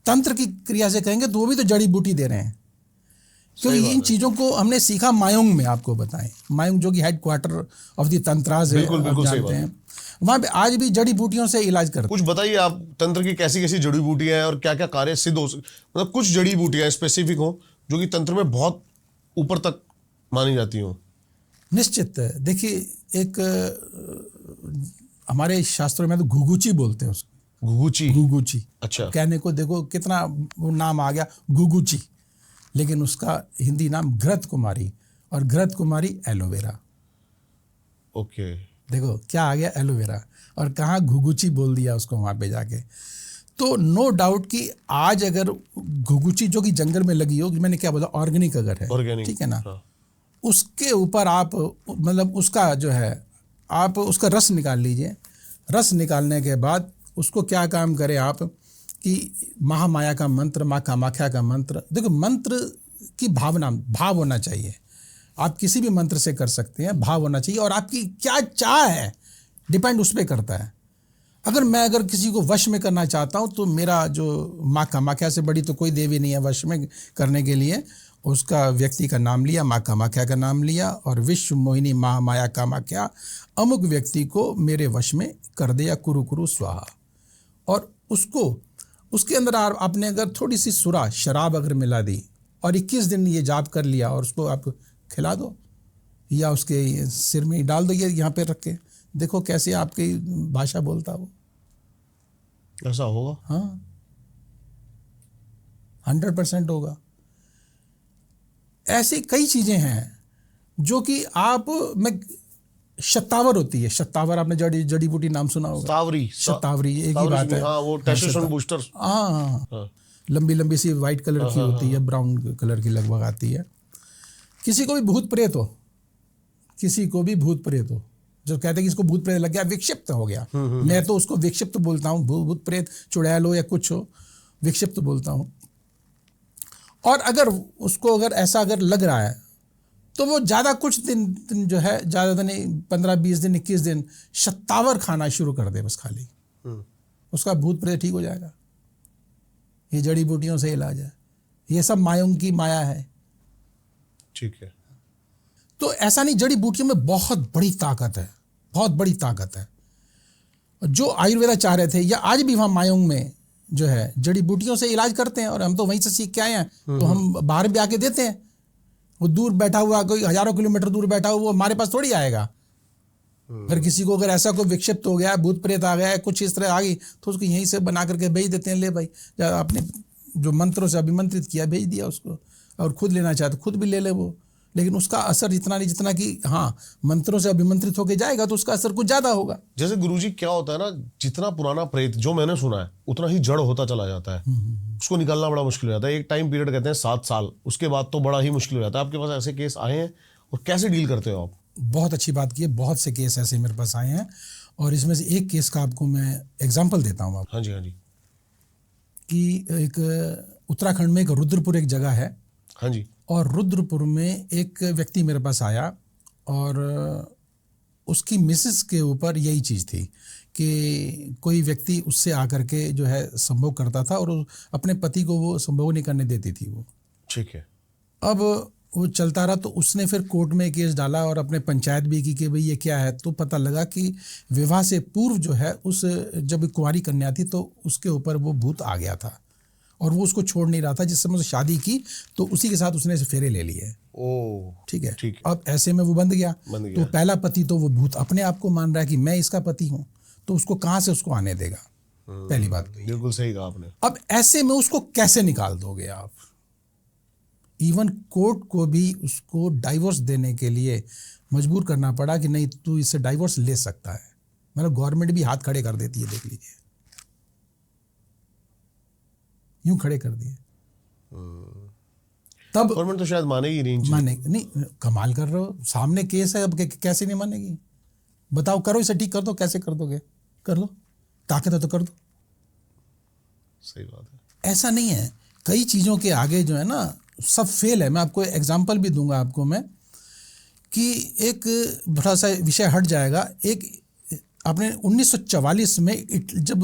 तंत्र की क्रिया से कहेंगे तो वो भी तो जड़ी बूटी दे रहे हैं, क्योंकि इन चीज़ों को हमने सीखा मायोंग में। आपको बताएं, मायोंग जो कि हेड क्वार्टर ऑफ द तंत्राज है, आप जानते हैं, वहाँ पे आज भी जड़ी बूटियों से इलाज करते हैं। कुछ बताइए आप, तंत्र की कैसी कैसी जड़ी बूटियां हैं और क्या क्या कार्य सिद्ध हो, मतलब कुछ जड़ी बूटियां स्पेसिफिक हो जो कि तंत्र में बहुत ऊपर तक मानी जाती हो। निश्चित। देखिए, एक हमारे शास्त्रों में तो घुघुची बोलते हैं उसको। घुघुची। अच्छा। कहने को देखो कितना वो नाम आ गया, घुघुची, लेकिन उसका हिंदी नाम घृत कुमारी, और घृत कुमारी एलोवेरा। ओके। देखो क्या आ गया, एलोवेरा, और कहाँ घुघुची बोल दिया उसको वहाँ पे जाके। तो नो डाउट कि आज अगर घुघुची जो कि जंगल में लगी हो, मैंने क्या बोला, ऑर्गेनिक अगर है, ठीक है ना, हाँ। उसके ऊपर आप मतलब उसका जो है, आप उसका रस निकाल लीजिए। रस निकालने के बाद उसको क्या काम करें आप, कि महामाया का मंत्र, माँ कामाख्या का मंत्र, देखो मंत्र की भाव होना चाहिए। आप किसी भी मंत्र से कर सकते हैं, भाव होना चाहिए, और आपकी क्या चाह है डिपेंड उस पर करता है। अगर किसी को वश में करना चाहता हूँ तो मेरा जो माँ कामाख्या से बड़ी तो कोई देवी नहीं है वश में करने के लिए, उसका व्यक्ति का नाम लिया, माँ कामाख्या का नाम लिया, और विश्व मोहिनी महामाया कामाख्या अमुक व्यक्ति को मेरे वश में कर दिया, कुरु कुरु स्वाहा। और उसके अंदर आपने अगर थोड़ी सी सुरा शराब अगर मिला दी और 21 दिन ये जाप कर लिया, और उसको आप खिला दो या उसके सिर में ही डाल दो, ये यहाँ पे रख के देखो कैसे आपकी भाषा बोलता वो। ऐसा होगा? हाँ, 100% होगा। ऐसी कई चीज़ें हैं जो कि में शतावर होती है। शतावर आपने जड़ी बूटी नाम सुना होगा। शतावरी एक ही बात है। हाँ, वो टेस्टोस्टेरोन बूस्टर। हाँ, लंबी लंबी सी वाइट कलर की होती है, ब्राउन कलर की लगभग आती है। किसी को भी भूत प्रेत हो, जो कहते हैं कि इसको भूत प्रेत लग गया, विक्षिप्त हो गया, मैं तो उसको विक्षिप्त बोलता हूँ, भूत प्रेत चुड़ैल हो या कुछ हो, विक्षिप्त बोलता हूँ। और अगर उसको ऐसा लग रहा है तो वो ज़्यादा कुछ दिन जो है, ज़्यादा नहीं, 15-20 दिन 21 दिन शतावर खाना शुरू कर दे बस खाली, उसका भूत प्रेत ठीक हो जाएगा। ये जड़ी बूटियों से इलाज है, ये सब मायों की माया है। ठीक है। तो ऐसा नहीं, जड़ी बूटियों में बहुत बड़ी ताकत है, बहुत बड़ी ताकत है। जो आयुर्वेदा चाह रहे थे, या आज भी वहाँ मायोंग में जो है जड़ी बूटियों से इलाज करते हैं, और हम तो वहीं से सीख के आए हैं, तो हम बाहर भी आके देते हैं। वो दूर बैठा हुआ, कोई हजारों किलोमीटर दूर बैठा हुआ, वो हमारे पास थोड़ी आएगा। अगर किसी को अगर ऐसा कोई विक्षिप्त हो गया, भूत प्रेत आ गया है, कुछ इस तरह आ गई, तो उसको यहीं से बना करके भेज देते हैं, ले भाई, आपने जो मंत्रों से अभिमंत्रित किया भेज दिया उसको, और खुद लेना चाहे तो खुद भी ले ले वो। लेकिन उसका असर इतना नहीं जितना कि हाँ मंत्रों से अभिमंत्रित होके जाएगा तो उसका असर कुछ ज्यादा होगा। जैसे गुरुजी क्या होता है ना, जितना पुराना प्रेत जो मैंने सुना है उतना ही जड़ होता चला जाता है, उसको निकालना बड़ा मुश्किल हो जाता है। एक टाइम पीरियड कहते हैं 7 साल, उसके बाद तो बड़ा ही मुश्किल हो जाता है। आपके पास ऐसे केस आए हैं और कैसे डील करते हो आप? बहुत अच्छी बात की है, बहुत से केस ऐसे मेरे पास आए हैं, और इसमें से एक केस का आपको मैं एग्जाम्पल देता हूँ आपको। हाँ जी, हाँ जी। कि एक उत्तराखंड में एक रुद्रपुर एक जगह है। हाँ जी। और रुद्रपुर में एक व्यक्ति मेरे पास आया, और उसकी मिसेस के ऊपर यही चीज़ थी कि कोई व्यक्ति उससे आकर के जो है संभोग करता था, और अपने पति को वो संभोग नहीं करने देती थी वो। ठीक है। अब वो चलता रहा, तो उसने फिर कोर्ट में केस डाला और अपने पंचायत भी की कि भाई ये क्या है। तो पता लगा कि विवाह से पूर्व जो है उस जब कुंवारी कन्या थी तो उसके ऊपर वो भूत आ गया था, और वो उसको छोड़ नहीं रहा था। जिस समय उसने शादी की तो उसी के साथ उसने फेरे ले लिए। ओह, ठीक है। ठीक है। अब ऐसे में वो बंध गया। तो पहला पति तो वो भूत अपने आप को मान रहा है कि मैं इसका पति हूँ, तो उसको कहाँ से उसको आने देगा? पहली बात। बिल्कुल सही कहा आपने। अब ऐसे में उसको कैसे निकाल दोगे आप? इवन कोर्ट को भी उसको डाइवोर्स देने के लिए मजबूर करना पड़ा कि नहीं तू इससे डाइवोर्स ले सकता है। मतलब गवर्नमेंट भी हाथ खड़े कर देती है, देख लीजिए, यूं खड़े कर दिए। तब गवर्नमेंट तो शायद मानेगी नहीं। मानेगी नहीं, कमाल कर रहे हो, सामने केस है, अब कैसे नहीं मानेगी? बताओ, करो इसे ठीक कर दो। कैसे कर दोगे? कर लो, ताकत है तो कर दो। सही बात है। ऐसा नहीं है, कई चीज़ों के आगे जो है ना सब फेल है। मैं आपको एग्जाम्पल भी दूंगा आपको मैं, कि एक बड़ा सा विषय हट जाएगा। एक आपने 1944 में जब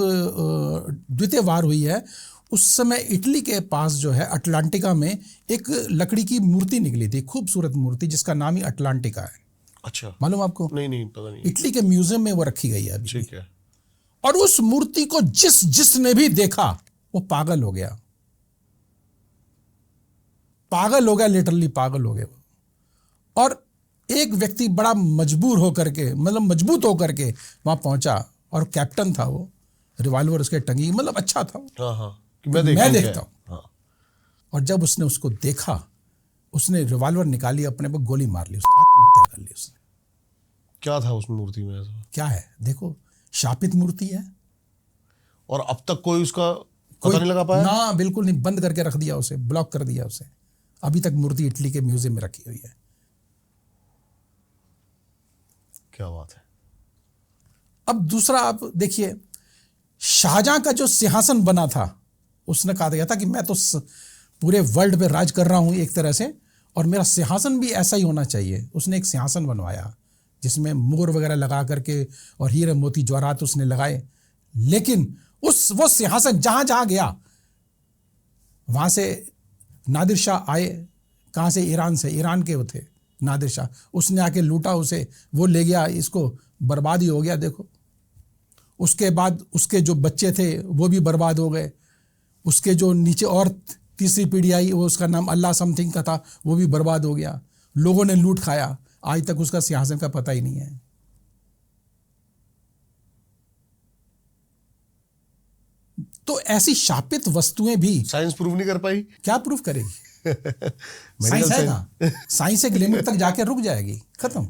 द्वितीय वार हुई है, उस समय इटली के पास जो है अटलांटिका में एक लकड़ी की मूर्ति निकली थी, खूबसूरत मूर्ति, जिसका नाम ही अटलांटिका है। अच्छा, मालूम आपको? नहीं पता नहीं। इटली के म्यूजियम में वो रखी गई है अभी। ठीक है। और उस मूर्ति को जिसने भी देखा वो पागल हो गया, पागल हो गया, लिटरली पागल हो गया। और एक व्यक्ति बड़ा मजबूर होकर के, मतलब मजबूत होकर के वहां पहुंचा, और कैप्टन था वो, रिवॉल्वर उसके टंगी, मतलब अच्छा था। हाँ हाँ, मैं देखता हूँ। हाँ। और जब उसने उसको देखा, उसने रिवॉल्वर निकाली, अपने पर गोली मार ली, उसने आत्महत्या कर ली उसने। क्या था उस मूर्ति में ऐसा? क्या है देखो, शापित मूर्ति है। और अब तक कोई उसका पता नहीं लगा पाया? ना, बिल्कुल नहीं, बंद करके रख दिया उसे, ब्लॉक कर दिया उसे। अभी तक मूर्ति इटली के म्यूजियम में रखी हुई है। क्या बात है। अब दूसरा आप देखिए, शाहजहां का जो सिंहासन बना था, उसने कहा गया था कि मैं तो पूरे वर्ल्ड पे राज कर रहा हूं एक तरह से, और मेरा सिंहासन भी ऐसा ही होना चाहिए। उसने एक सिंहासन बनवाया जिसमें मोर वगैरह लगा करके और हीरे मोती जवाहरात उसने लगाए। लेकिन वो सिंहासन जहां जहां गया, वहां से नादिर शाह आए। कहां से? ईरान से, ईरान के वो थे नादिर शाह। उसने आके लूटा उसे, वो ले गया, इसको बर्बाद ही हो गया। देखो, उसके बाद उसके जो बच्चे थे वो भी बर्बाद हो गए। उसके जो नीचे और तीसरी पीढ़ी आई, वो उसका नाम अल्लाह समथिंग का था, वो भी बर्बाद हो गया। लोगों ने लूट खाया, आज तक उसका सिंहासन का पता ही नहीं है। तो ऐसी शापित वस्तुएं भी साइंस प्रूव नहीं कर पाई। क्या प्रूव करेगी? साइंस है कहां? साइंस एक लिमिट तक जाके रुक जाएगी, खत्म।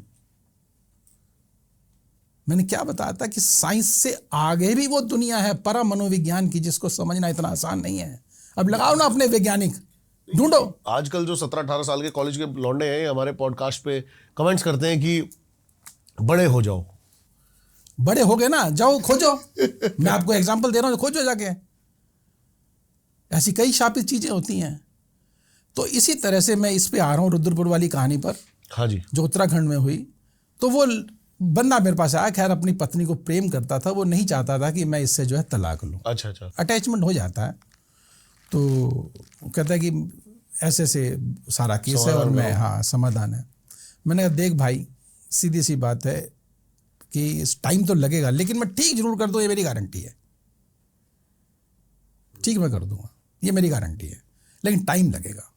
मैंने क्या बताया था कि साइंस से आगे भी वो दुनिया है परा मनोविज्ञान की, जिसको समझना इतना आसान नहीं है। अब लगाओ ना अपने वैज्ञानिक, ढूंढो। आजकल जो 17-18 साल के कॉलेज के लौंडे हैं, हमारे पॉडकास्ट पे कमेंट्स करते हैं कि बड़े हो जाओ। बड़े हो गए ना, जाओ खोजो। मैं आपको एग्जांपल दे रहा हूं, खोजो जाके। ऐसी कई शापित चीजें होती हैं। तो इसी तरह से मैं इस पे आ रहा हूं, रुद्रपुर वाली कहानी पर। हाँ जी। जो उत्तराखंड में हुई। तो वो बंदा मेरे पास आया, खैर अपनी पत्नी को प्रेम करता था, वो नहीं चाहता था कि मैं इससे जो है तलाक लूं। अच्छा। अटैचमेंट हो जाता है। तो कहता है कि ऐसे से सारा केस है और मैं, हाँ समाधान है। मैंने कहा देख भाई, सीधी सी बात है कि इस टाइम तो लगेगा, लेकिन मैं ठीक जरूर कर दूं, ये मेरी गारंटी है। ठीक, मैं कर दूंगा, ये मेरी गारंटी है, लेकिन टाइम लगेगा।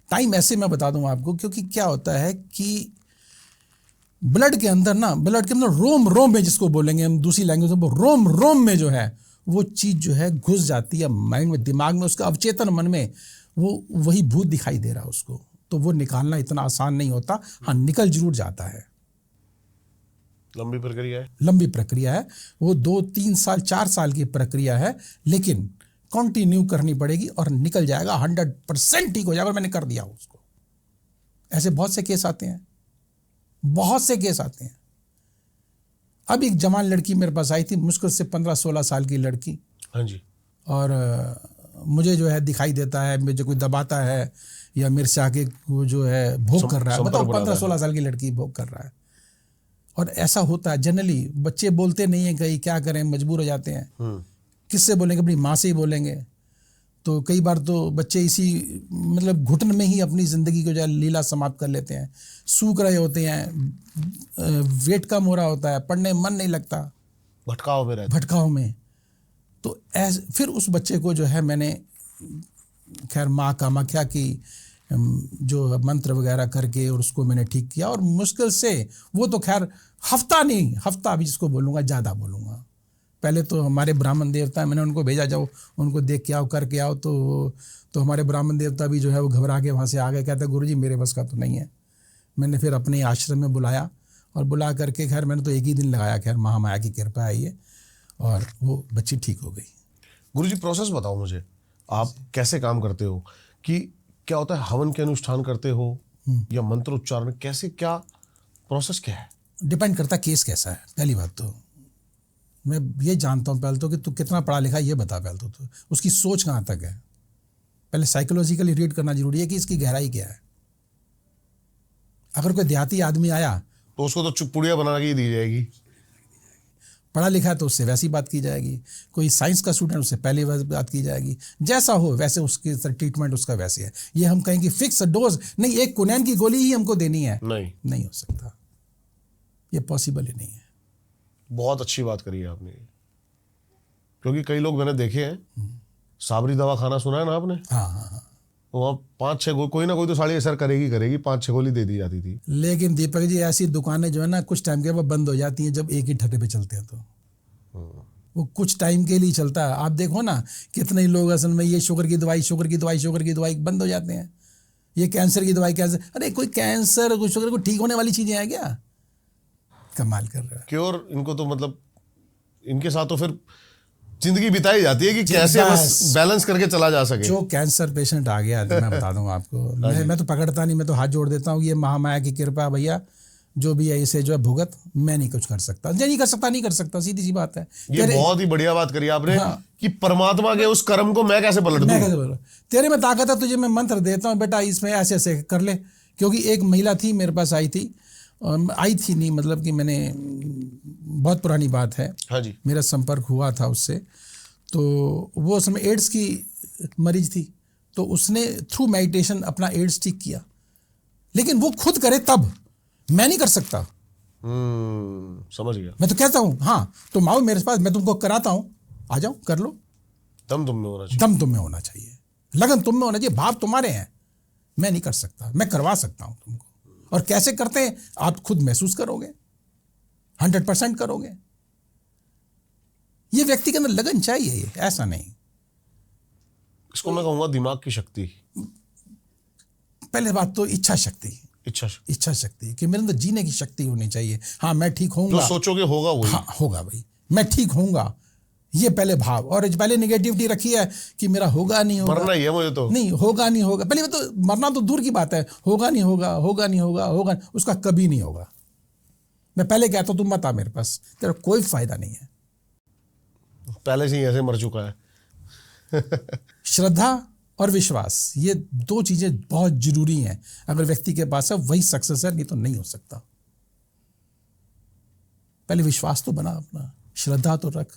टाइम ऐसे मैं बता दूं आपको, क्योंकि क्या होता है कि ब्लड के अंदर रोम रोम में, जिसको बोलेंगे हम दूसरी लैंग्वेज में, रोम रोम में जो है वो चीज़ जो है घुस जाती है माइंड में, दिमाग में, उसका अवचेतन मन में वो वही भूत दिखाई दे रहा है उसको। तो वो निकालना इतना आसान नहीं होता। हाँ, निकल जरूर जाता है। लंबी प्रक्रिया है वो, 2-3 साल 4 साल की प्रक्रिया है, लेकिन कंटिन्यू करनी पड़ेगी और निकल जाएगा, 100% ठीक हो जाएगा। मैंने कर दिया उसको। ऐसे बहुत से केस आते हैं। अब एक जवान लड़की मेरे पास आई थी, मुश्किल से 15-16 साल की लड़की। हाँ जी। और मुझे जो है दिखाई देता है, मुझे कोई दबाता है या मेरे से आके वो जो है भोग कर रहा है, मतलब 15-16 साल की लड़की भोग कर रहा है। और ऐसा होता है जनरली, बच्चे बोलते नहीं हैं, कहीं क्या करें, मजबूर हो जाते हैं। किससे बोलेंगे? अपनी माँ से ही बोलेंगे। तो कई बार तो बच्चे इसी मतलब घुटन में ही अपनी ज़िंदगी को जो है लीला समाप्त कर लेते हैं। सूख रहे होते हैं, वेट कम हो रहा होता है, पढ़ने मन नहीं लगता, भटकाव में। तो फिर उस बच्चे को जो है मैंने खैर माँ कामाख्या की जो मंत्र वगैरह करके और उसको मैंने ठीक किया। और मुश्किल से वो तो खैर हफ्ता अभी जिसको बोलूँगा, ज़्यादा बोलूँगा। पहले तो हमारे ब्राह्मण देवता है, मैंने उनको भेजा, जाओ उनको देख के आओ, करके आओ। तो हमारे ब्राह्मण देवता भी जो है वो घबरा के वहाँ से आ गए, कहते गुरुजी मेरे बस का तो नहीं है। मैंने फिर अपने आश्रम में बुलाया और बुला करके खैर मैंने तो एक ही दिन लगाया, खैर महामाया की कृपा है ये, और वो बच्ची ठीक हो गई। गुरुजी प्रोसेस बताओ मुझे, आप कैसे काम करते हो? कि क्या होता है, हवन के अनुष्ठान करते हो या मंत्र उच्चारण, कैसे, क्या प्रोसेस क्या है? डिपेंड करता केस कैसा है। पहली बात तो मैं ये जानता हूँ पहले तो कि तू कितना पढ़ा लिखा, ये बता पहले तो उसकी सोच कहाँ तक है। पहले साइकोलॉजिकली रीड करना जरूरी है कि इसकी गहराई क्या है। अगर कोई देहाती आदमी आया तो उसको तो चुपड़िया बना के ही दी जाएगी। पढ़ा लिखा है तो उससे वैसी बात की जाएगी। कोई साइंस का स्टूडेंट, उससे पहले बात की जाएगी। जैसा हो वैसे उसकी ट्रीटमेंट उसका वैसे है। ये हम कहेंगे फिक्स डोज नहीं, एक कुनैन की गोली ही हमको देनी है, नहीं हो सकता, ये पॉसिबल ही नहीं है। बहुत अच्छी बात करी है आपने, क्योंकि कई लोग मैंने देखे हैं, साबरी दवा खाना सुना है ना आपने? हाँ। वहाँ 5-6 कोई ना कोई तो साड़ी असर करेगी, 5-6 गोली दे दी जाती थी। लेकिन दीपक जी ऐसी दुकानें जो है ना कुछ टाइम के बाद बंद हो जाती हैं, जब एक ही ठट्टे पे चलते हैं तो वो कुछ टाइम के लिए चलता है। आप देखो ना कितने लोग असल में ये शुगर की दवाई बंद हो जाते हैं। ये कैंसर की दवाई, अरे कोई कैंसर कोई शुगर को ठीक होने वाली चीजें हैं क्या? कमाल कर रहा है। क्योर इनको तो मतलब इनके साथ तो फिर जिंदगी बिताई जाती है कि कैसे बस बैलेंस करके चला जा सके। जो कैंसर पेशेंट आ गया तो मैं बता दूं आपको, मैं तो पकड़ता नहीं, मैं तो हाथ जोड़ देता हूँ, ये महामाया की कृपा भैया, जो भी है इसे जो है भुगत, मैं नहीं कुछ कर सकता, नहीं कर सकता, सीधी सी बात है। ये बहुत ही बढ़िया बात करी आपने। हाँ। कि परमात्मा के उस कर्म को मैं कैसे पलट दूं? तेरे में ताकत है, तुझे मैं मंत्र देता हूँ बेटा, इसमें ऐसे ऐसे कर ले। क्योंकि एक महिला थी मेरे पास आई थी नहीं, मतलब कि मैंने, बहुत पुरानी बात है। हाँ जी। मेरा संपर्क हुआ था उससे, तो वो उसमें एड्स की मरीज थी, तो उसने थ्रू मेडिटेशन अपना एड्स ठीक किया। लेकिन वो खुद करे तब, मैं नहीं कर सकता। समझ गया। मैं तो कहता हूँ हाँ तुम आओ मेरे पास, मैं तुमको कराता हूँ, आ जाओ कर लो। दम तुम में होना चाहिए, लगन तुम में होना चाहिए, भाव तुम्हारे हैं, मैं नहीं कर सकता, मैं करवा सकता हूँ तुमको। और कैसे करते हैं आप खुद महसूस करोगे, 100% करोगे। ये व्यक्ति के अंदर लगन चाहिए, ऐसा नहीं। इसको मैं कहूंगा दिमाग की शक्ति। पहले बात तो इच्छा शक्ति कि मेरे अंदर जीने की शक्ति होनी चाहिए। हाँ मैं ठीक होऊंगा, जो सोचोगे होगा वही। हाँ होगा भाई, मैं ठीक होऊंगा, ये पहले भाव। और पहले नेगेटिविटी रखी है कि मेरा होगा नहीं होगा, मरना ही है मुझे तो, नहीं होगा नहीं होगा। पहले तो मरना तो दूर की बात है, होगा नहीं होगा, उसका कभी नहीं होगा। मैं पहले कहता हूं तुम मत आ मेरे पास, तेरा कोई फायदा नहीं है, पहले से ही ऐसे मर चुका है। श्रद्धा और विश्वास, ये 2 चीजें बहुत जरूरी हैं। अगर व्यक्ति के पास है वही सक्सेस है, नहीं तो नहीं हो सकता। पहले विश्वास तो बना अपना, श्रद्धा तो रख,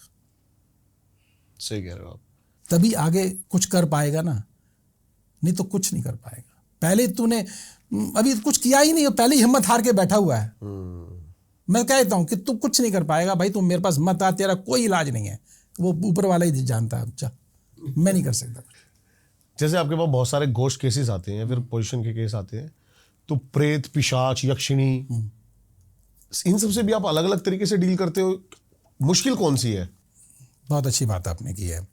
सही कह रहे हो आप, तभी आगे कुछ कर पाएगा ना, नहीं तो कुछ नहीं कर पाएगा। पहले तूने अभी कुछ किया ही नहीं हो, पहले ही हिम्मत हार के बैठा हुआ है। मैं कहता हूं कि तू कुछ नहीं कर पाएगा भाई, तू मेरे पास मत आ, तेरा कोई इलाज नहीं है, वो ऊपर वाला ही जानता है। अच्छा मैं नहीं कर सकता। जैसे आपके पास बहुत सारे घोस्ट केसेस आते हैं, फिर पोजीशन के केस आते हैं, तो प्रेत, पिशाच, यक्षिणी, इन सब से भी आप अलग अलग तरीके से डील करते हो। मुश्किल कौन सी है? बहुत अच्छी बात आपने की है।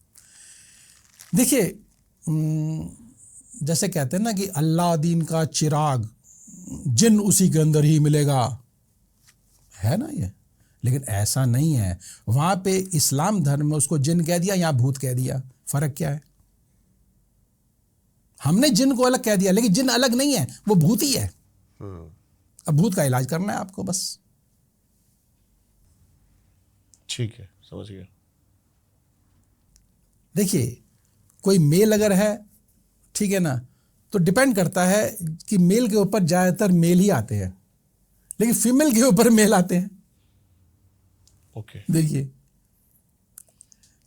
देखिए, जैसे कहते हैं ना कि अल्लादीन का चिराग जिन उसी के अंदर ही मिलेगा, है ना ये, लेकिन ऐसा नहीं है। वहां पे इस्लाम धर्म में उसको जिन कह दिया, यहाँ भूत कह दिया, फर्क क्या है? हमने जिन को अलग कह दिया, लेकिन जिन अलग नहीं है, वो भूत ही है। अब भूत का इलाज करना है आपको बस। ठीक है, समझ गया। देखिए, कोई मेल अगर है, ठीक है ना, तो डिपेंड करता है कि मेल के ऊपर ज्यादातर मेल ही आते हैं, लेकिन फीमेल के ऊपर मेल आते हैं। ओके। देखिए,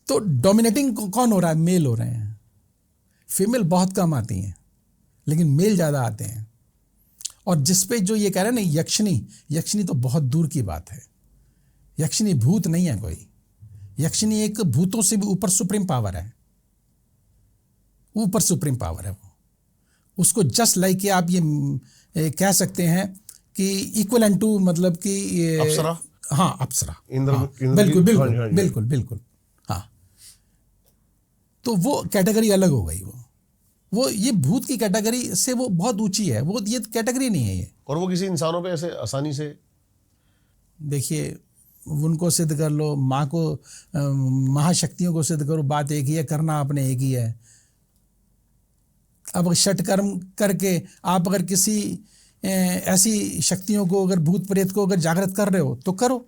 तो डोमिनेटिंग कौन हो रहा है? मेल हो रहे हैं। फीमेल बहुत कम आती हैं, लेकिन मेल ज्यादा आते हैं। और जिसपे जो ये कह रहे हैं ना यक्षिणी, यक्षिणी तो बहुत दूर की बात है। यक्षिणी भूत नहीं है कोई। यक्षिणी एक भूतों से भी ऊपर सुप्रीम पावर है, ऊपर सुप्रीम पावर है वो। उसको जस्ट लाइक आप ये कह सकते हैं कि इक्वलेंट टू, मतलब कि अप्सरा। हाँ, अप्सरा। इंद्र, हाँ, इंद्र बिल्कुल बिल्कुल हाँ, बिल्कुल बिल्कुल। हाँ, तो वो कैटेगरी अलग हो गई। वो ये भूत की कैटेगरी से वो बहुत ऊंची है, वो ये कैटेगरी नहीं है ये। और वो किसी इंसानों पे ऐसे आसानी से, देखिए, उनको सिद्ध कर लो, माँ को, महाशक्तियों को सिद्ध करो, बात एक ही है, करना आपने एक ही है। अब षट कर्म करके आप अगर किसी ऐसी शक्तियों को, अगर भूत प्रेत को अगर जागृत कर रहे हो तो करो,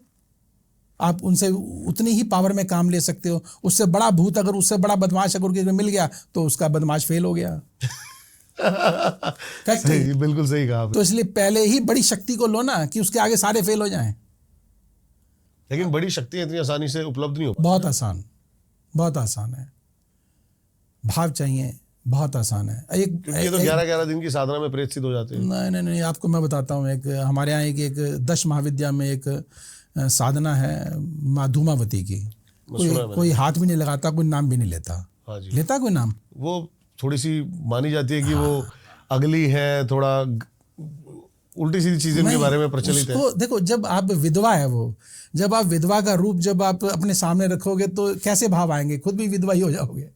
आप उनसे उतनी ही पावर में काम ले सकते हो। उससे बड़ा भूत, अगर उससे बड़ा बदमाश अगर किसी को मिल गया तो उसका बदमाश फेल हो गया। सही, बिल्कुल सही कहा आपने। तो इसलिए पहले ही बड़ी शक्ति को लो ना, कि उसके आगे सारे फेल हो जाएं। लेकिन बड़ी शक्ति इतनी आसानी से उपलब्ध नहीं हो पाती। बहुत आसान, बहुत आसान है। भाव चाहिए, बहुत आसान है। ये तो 11-11 दिन की साधना में प्रेत सिद्ध हो जाते हैं। नहीं नहीं नहीं, आपको मैं बताता हूँ। एक हमारे यहाँ एक 10 महाविद्या में एक साधना है माँ धूमावती की। कोई हाथ भी नहीं लगाता, कोई नाम भी नहीं लेता। हाँ जी। लेता कोई नाम? वो थोड़ी सी मानी जाती है कि वो अगली है, थोड़ा उल्टी सीधी चीजें के बारे में प्रचलित है। देखो, जब आप विधवा है, वो जब आप विधवा का रूप जब आप अपने सामने रखोगे तो कैसे भाव आएंगे? खुद भी विधवा ही हो जाओगे,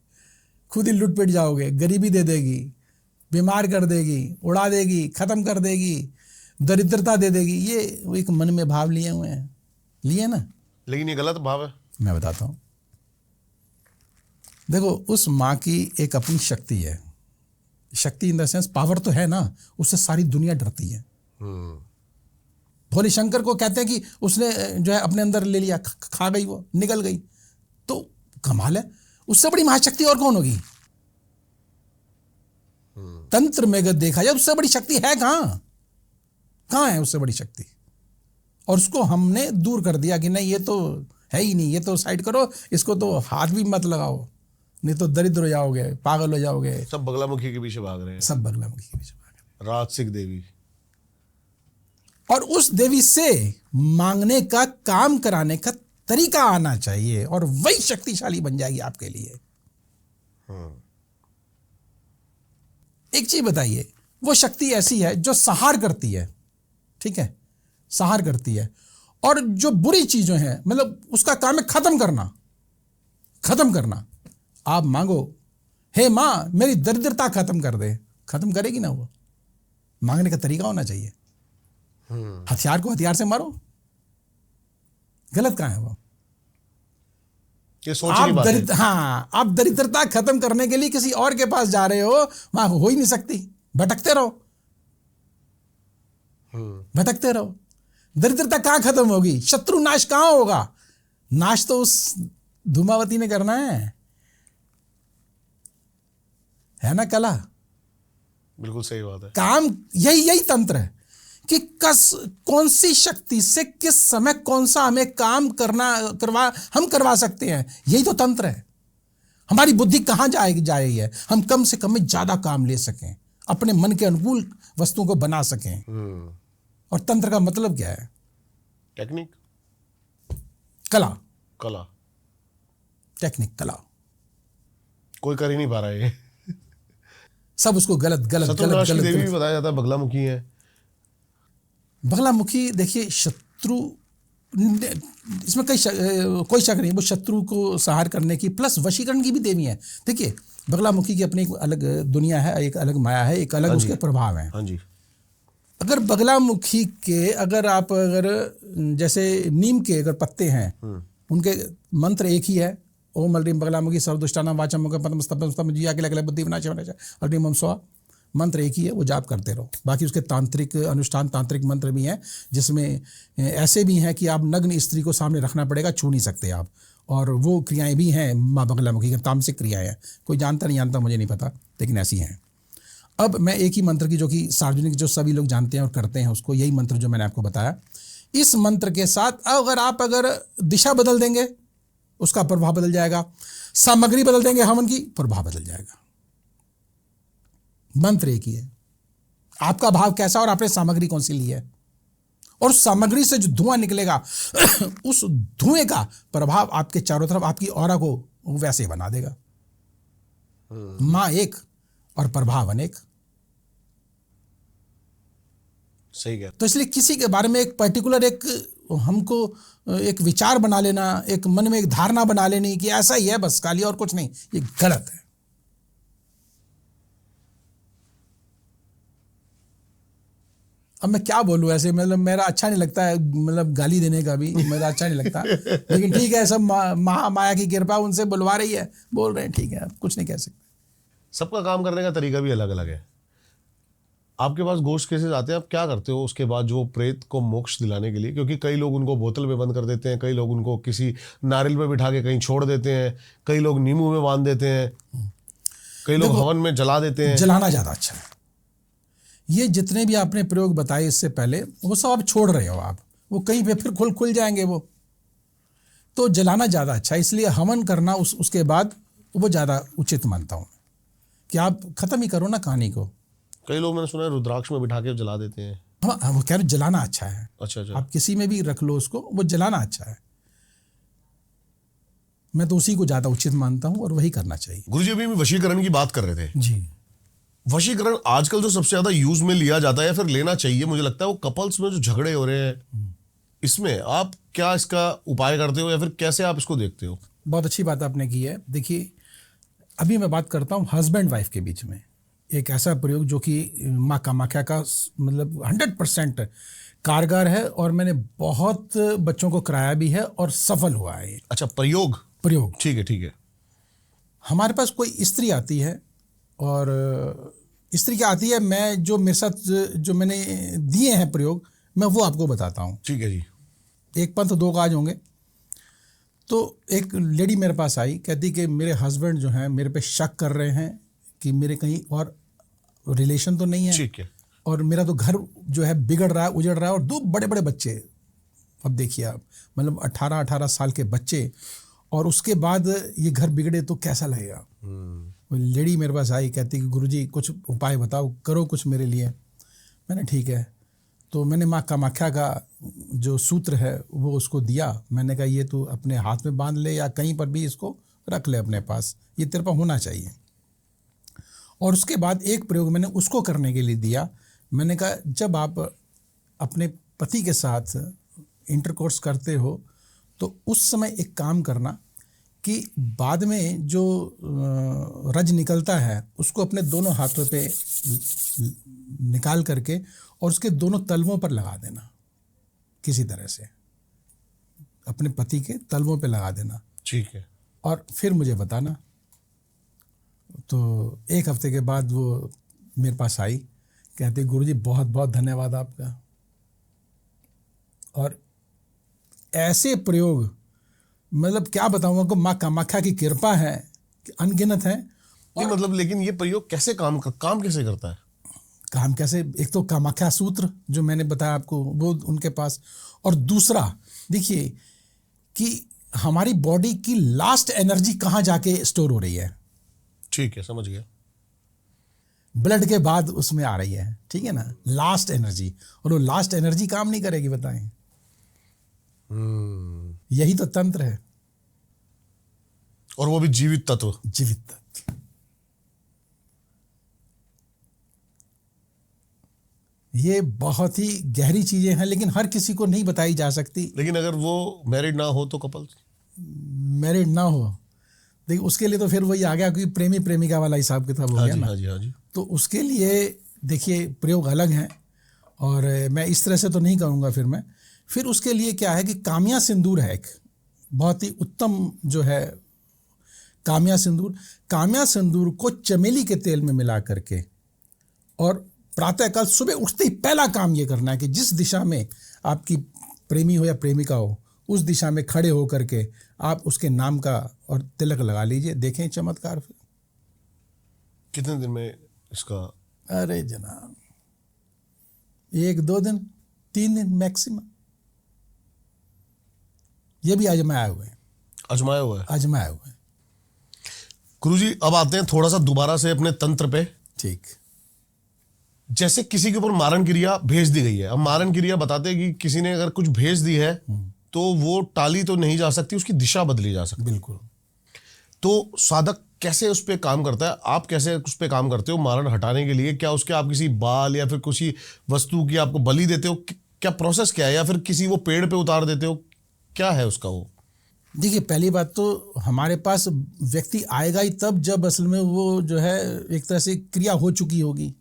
खुद ही लुट पिट जाओगे। गरीबी दे देगी, बीमार कर देगी, उड़ा देगी, खत्म कर देगी, दरिद्रता दे देगी। ये एक मन में भाव लिए हुए हैं, लिए ना। लेकिन ये गलत भाव है। मैं बताता हूँ। देखो, उस माँ की एक अपनी शक्ति है। शक्ति इन द सेंस पावर तो है ना, उससे सारी दुनिया डरती है। भोले शंकर को कहते हैं कि उसने जो है अपने अंदर ले लिया, खा गई, वो निकल गई। तो कमाल है, उससे बड़ी महाशक्ति और कौन होगी? तंत्र में अगर देखा जाए, उससे बड़ी शक्ति है कहां? कहां है उससे बड़ी शक्ति? और उसको हमने दूर कर दिया कि नहीं, ये तो है ही नहीं, ये तो साइड करो, इसको तो हाथ भी मत लगाओ, नहीं तो दरिद्र हो जाओगे, पागल हो जाओगे। सब बगलामुखी के पीछे भाग रहे हैं। सब बगलामुखी के पीछे भाग रहे हैं। राजसिक देवी। और उस देवी से मांगने का, काम कराने का तरीका आना चाहिए, और वही शक्तिशाली बन जाएगी आपके लिए। एक चीज बताइए, वो शक्ति ऐसी है जो संहार करती है, ठीक है, संहार करती है। और जो बुरी चीजें हैं, मतलब उसका काम है खत्म करना, खत्म करना। आप मांगो, हे मां मेरी दरिद्रता खत्म कर दे, खत्म करेगी ना वो। मांगने का तरीका होना चाहिए। हथियार को हथियार से मारो, गलत कहां है वो? ये सोच की बात है। हाँ, आप दरिद्रता खत्म करने के लिए किसी और के पास जा रहे हो, वहां हो ही नहीं सकती। भटकते रहो, भटकते रहो। दरिद्रता कहां खत्म होगी? शत्रु नाश कहां होगा? नाश तो उस धूमावती ने करना है ना कला? बिल्कुल सही बात है। काम यही तंत्र है कि कौन सी शक्ति से किस समय कौन सा हमें काम हम करवा सकते हैं। यही तो तंत्र है। हमारी बुद्धि कहां जाएगी है, हम कम से कम में ज्यादा काम ले सकें, अपने मन के अनुकूल वस्तुओं को बना सकें। और तंत्र का मतलब क्या है? टेक्निक, कला। कला, टेक्निक, कला। कोई कर ही नहीं पा रहा है। सब उसको गलत गलत गलत सत्यनारायण की गलत देवी गलत। भी बताया जाता है बगलामुखी है। बगलामुखी देखिए शत्रु, इसमें कोई शक नहीं, वो शत्रु को संहार करने की प्लस वशीकरण की भी देवी है। देखिए बगलामुखी की अपनी एक अलग दुनिया है, एक अलग माया है, एक अलग उसके प्रभाव है। हाँ जी। अगर बगलामुखी के अगर जैसे नीम के अगर पत्ते हैं, उनके मंत्र एक ही है, ओम अल्रीम बगलामुखी सर्वदुष्टानां वाचम मुखम पद्मस्तंभं जिया के लगले बुद्धि विनाश होने अल्रीम ओम स्वाहा, मंत्र एक ही है, वो जाप करते रहो। बाकी उसके तांत्रिक अनुष्ठान, तांत्रिक मंत्र भी हैं, जिसमें ऐसे भी हैं कि आप नग्न स्त्री को सामने रखना पड़ेगा, छू नहीं सकते आप, और वो क्रियाएं भी हैं माँ बगलामुखी की, तामसिक क्रियाएं हैं। कोई जानता नहीं जानता मुझे नहीं पता, लेकिन ऐसी हैं। अब मैं एक ही मंत्र की, जो कि सार्वजनिक, जो सभी लोग जानते हैं और करते हैं उसको, यही मंत्र जो मैंने आपको बताया, इस मंत्र के साथ अगर दिशा बदल देंगे, उसका प्रभाव बदल जाएगा। सामग्री बदल देंगे हवन की, प्रभाव बदल जाएगा। मंत्र एक ही है, आपका भाव कैसा और आपने सामग्री कौन सी ली है, और उस सामग्री से जो धुआं निकलेगा उस धुएं का प्रभाव आपके चारों तरफ, आपकी ऑरा को वैसे बना देगा। मां एक और प्रभाव अनेक। सही है। तो इसलिए किसी के बारे में एक पर्टिकुलर हमको एक विचार बना लेना, एक मन में एक धारणा बना लेनी कि ऐसा ही है बस खाली और कुछ नहीं, ये गलत है। अब मैं क्या बोलूं, ऐसे मतलब मेरा अच्छा नहीं लगता है, मतलब गाली देने का भी मेरा अच्छा नहीं लगता, लेकिन ठीक है, सब माया की कृपा उनसे बुलवा रही है, बोल रहे हैं, ठीक है, अब कुछ नहीं कह सकते। सबका काम करने का तरीका भी अलग अलग है। आपके पास गोश्त केसेस आते हैं, आप क्या करते हो उसके बाद जो प्रेत को मोक्ष दिलाने के लिए? क्योंकि कई लोग उनको बोतल में बंद कर देते हैं, कई लोग उनको किसी नारियल पे बिठा के कहीं छोड़ देते हैं, कई लोग नींबू में बांध देते हैं, कई लोग हवन में जला देते हैं। जलाना ज़्यादा अच्छा है। ये जितने भी आपने प्रयोग बताए इससे पहले, वो सब आप छोड़ रहे हो, आप वो कहीं पे फिर खुल जाएंगे वो, तो जलाना ज़्यादा अच्छा है। इसलिए हवन करना उसके बाद वो ज़्यादा उचित मानता हूँ कि आप ख़त्म ही करो ना कहानी को। कई लोग मैंने सुना है रुद्राक्ष में बिठा के जला देते हैं। हाँ, वो कह रहे जलाना अच्छा है। अच्छा। आप किसी में भी रख लो उसको, वो जलाना अच्छा है। मैं तो उसी को ज़्यादा उचित मानता हूँ और वही करना चाहिए। गुरुजी अभी हम वशीकरण की बात कर रहे थे जी। वशीकरण आजकल जो सबसे ज्यादा यूज में लिया जाता है या फिर लेना चाहिए, मुझे लगता है वो कपल्स में जो झगड़े हो रहे हैं, इसमें आप क्या इसका उपाय करते हो या फिर कैसे आप इसको देखते हो? बहुत अच्छी बात आपने की है। देखिए अभी मैं बात करता हूँ हस्बैंड वाइफ के बीच में एक ऐसा प्रयोग जो कि माँ कामाख्या का मतलब 100% कारगर है, और मैंने बहुत बच्चों को कराया भी है और सफल हुआ है। अच्छा, प्रयोग। ठीक है। हमारे पास कोई स्त्री आती है, और स्त्री क्या आती है, मैं जो मेरे साथ जो मैंने दिए हैं प्रयोग, मैं वो आपको बताता हूँ। ठीक है जी। एक पंथ दो काज होंगे। तो एक लेडी मेरे पास आई, कहती कि मेरे हस्बैंड जो हैं मेरे पे शक कर रहे हैं कि मेरे कहीं और रिलेशन तो नहीं है। ठीक है। और मेरा तो घर जो है बिगड़ रहा है, उजड़ रहा है, और दो बड़े बड़े बच्चे। अब देखिए आप, मतलब 18 साल के बच्चे, और उसके बाद ये घर बिगड़े तो कैसा लगेगा। लेडी मेरे पास आई, कहती कि गुरुजी कुछ उपाय बताओ, करो कुछ मेरे लिए। मैंने ठीक है, तो मैंने माँ कामाख्या का जो सूत्र है वो उसको दिया। मैंने कहा ये तू अपने हाथ में बांध ले या कहीं पर भी इसको रख ले अपने पास, ये तेरे पास होना चाहिए। और उसके बाद एक प्रयोग मैंने उसको करने के लिए दिया। मैंने कहा जब आप अपने पति के साथ इंटरकोर्स करते हो तो उस समय एक काम करना कि बाद में जो रज निकलता है उसको अपने दोनों हाथों पे निकाल करके और उसके दोनों तलवों पर लगा देना, किसी तरह से अपने पति के तलवों पे लगा देना। ठीक है। और फिर मुझे बताना। तो एक हफ्ते के बाद वो मेरे पास आई, कहते गुरुजी बहुत बहुत धन्यवाद आपका। और ऐसे प्रयोग मतलब क्या बताऊँ आपको, माँ कामाख्या की कृपा है कि अनगिनत है। नहीं मतलब, लेकिन ये प्रयोग कैसे काम कैसे करता है? काम कैसे, एक तो कामाख्या सूत्र जो मैंने बताया आपको वो उनके पास, और दूसरा देखिए कि हमारी बॉडी की लास्ट एनर्जी कहाँ जाके स्टोर हो रही है। ठीक है, समझ गया। ब्लड के बाद उसमें आ रही है, ठीक है ना, लास्ट एनर्जी। और वो लास्ट एनर्जी काम नहीं करेगी, बताएं। यही तो तंत्र है। और वो भी जीवित तत्व। जीवित तत्व। ये बहुत ही गहरी चीजें हैं, लेकिन हर किसी को नहीं बताई जा सकती। लेकिन अगर वो मैरिड ना हो तो कपल मैरिड ना हो, देखिए उसके लिए तो फिर वही आ गया कि प्रेमी प्रेमिका वाला हिसाब किताब हो गया ना। हाँ जी, हाँ जी। तो उसके लिए देखिए प्रयोग अलग हैं, और मैं इस तरह से तो नहीं करूँगा। फिर उसके लिए क्या है कि कामिया सिंदूर है एक बहुत ही उत्तम जो है कामिया सिंदूर को चमेली के तेल में मिला करके, और प्रातःकाल सुबह उठते ही पहला काम ये करना है कि जिस दिशा में आपकी प्रेमी हो या प्रेमिका हो उस दिशा में खड़े हो करके आप उसके नाम का और तिलक लगा लीजिए, देखें चमत्कार। फिर कितने दिन में इसका? अरे जनाब 1-2 दिन, 3 दिन मैक्सिमम। ये भी आजमाया हुआ है। आजमाया हुआ है। गुरुजी अब आते हैं थोड़ा सा दोबारा से अपने तंत्र पे। ठीक। जैसे किसी के ऊपर मारण क्रिया भेज दी गई है, अब मारण क्रिया बताते हैं कि किसी ने अगर कुछ भेज दी है तो वो टाली तो नहीं जा सकती, उसकी दिशा बदली जा सकती। बिल्कुल। तो साधक कैसे उस पर काम करता है? आप कैसे उस पर काम करते हो मारण हटाने के लिए? क्या उसके आप किसी बाल या फिर किसी वस्तु की आपको बलि देते हो? क्या प्रोसेस क्या है? या फिर किसी वो पेड़ पे उतार देते हो? क्या है उसका वो? देखिए पहली बात तो हमारे पास व्यक्ति आएगा ही तब जब असल में वो जो है एक तरह से क्रिया हो चुकी होगी।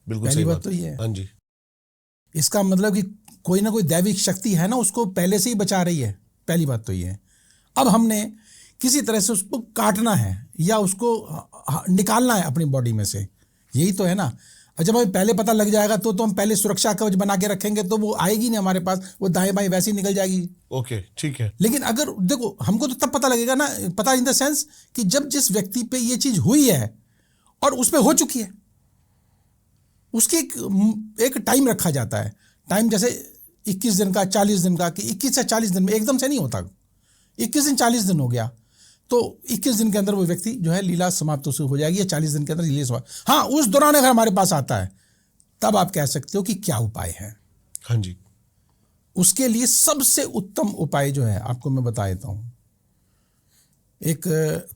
बिल्कुल पहली सही बात तो ये है। हाँ जी। इसका मतलब कि कोई ना कोई दैविक शक्ति है ना, उसको पहले से ही बचा रही है। पहली बात तो ये है। अब हमने किसी तरह से उसको काटना है या उसको निकालना है अपनी बॉडी में से, यही तो है ना। और जब हमें पहले पता लग जाएगा तो हम पहले सुरक्षा कवच बना के रखेंगे, तो वो आएगी नहीं हमारे पास, वो दाएं बाएं वैसे ही निकल जाएगी। ओके, ठीक है। लेकिन अगर देखो हमको तो तब पता लगेगा ना, पता इन द सेंस कि जब जिस व्यक्ति पे ये चीज हुई है और उस पे हो चुकी है, उसकी एक टाइम रखा जाता है। टाइम जैसे 21 दिन का, 40 दिन का, कि 21 से 40 दिन में एकदम से नहीं होता। 21 दिन 40 दिन हो गया तो 21 दिन के अंदर वो व्यक्ति जो है लीला समाप्त हो जाएगी, या 40 दिन के अंदर लीला समाप्त। हाँ, उस दौरान अगर हमारे पास आता है तब आप कह सकते हो कि क्या उपाय है। हाँ जी। उसके लिए सबसे उत्तम उपाय जो है आपको मैं बता देता हूं। एक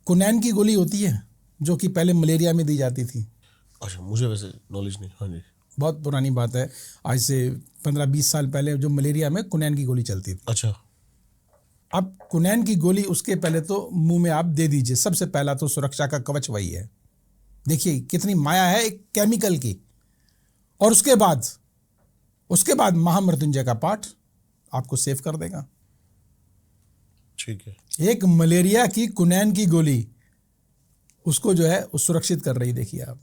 कुनैन की गोली होती है जो कि पहले मलेरिया में दी जाती थी। अच्छा, मुझे वैसे नॉलेज नहीं। हाँ जी। बहुत पुरानी बात है, आज से 15-20 साल पहले जो मलेरिया में कुनैन की गोली चलती थी। अच्छा। अब कुनैन की गोली उसके पहले तो मुंह में आप दे दीजिए। सबसे पहला तो सुरक्षा का कवच वही है। देखिए कितनी माया है एक केमिकल की। और उसके बाद महामृत्युंजय का पाठ आपको सेव कर देगा। ठीक है। एक मलेरिया की कुनैन की गोली उसको जो है वो सुरक्षित कर रही, देखिए आप।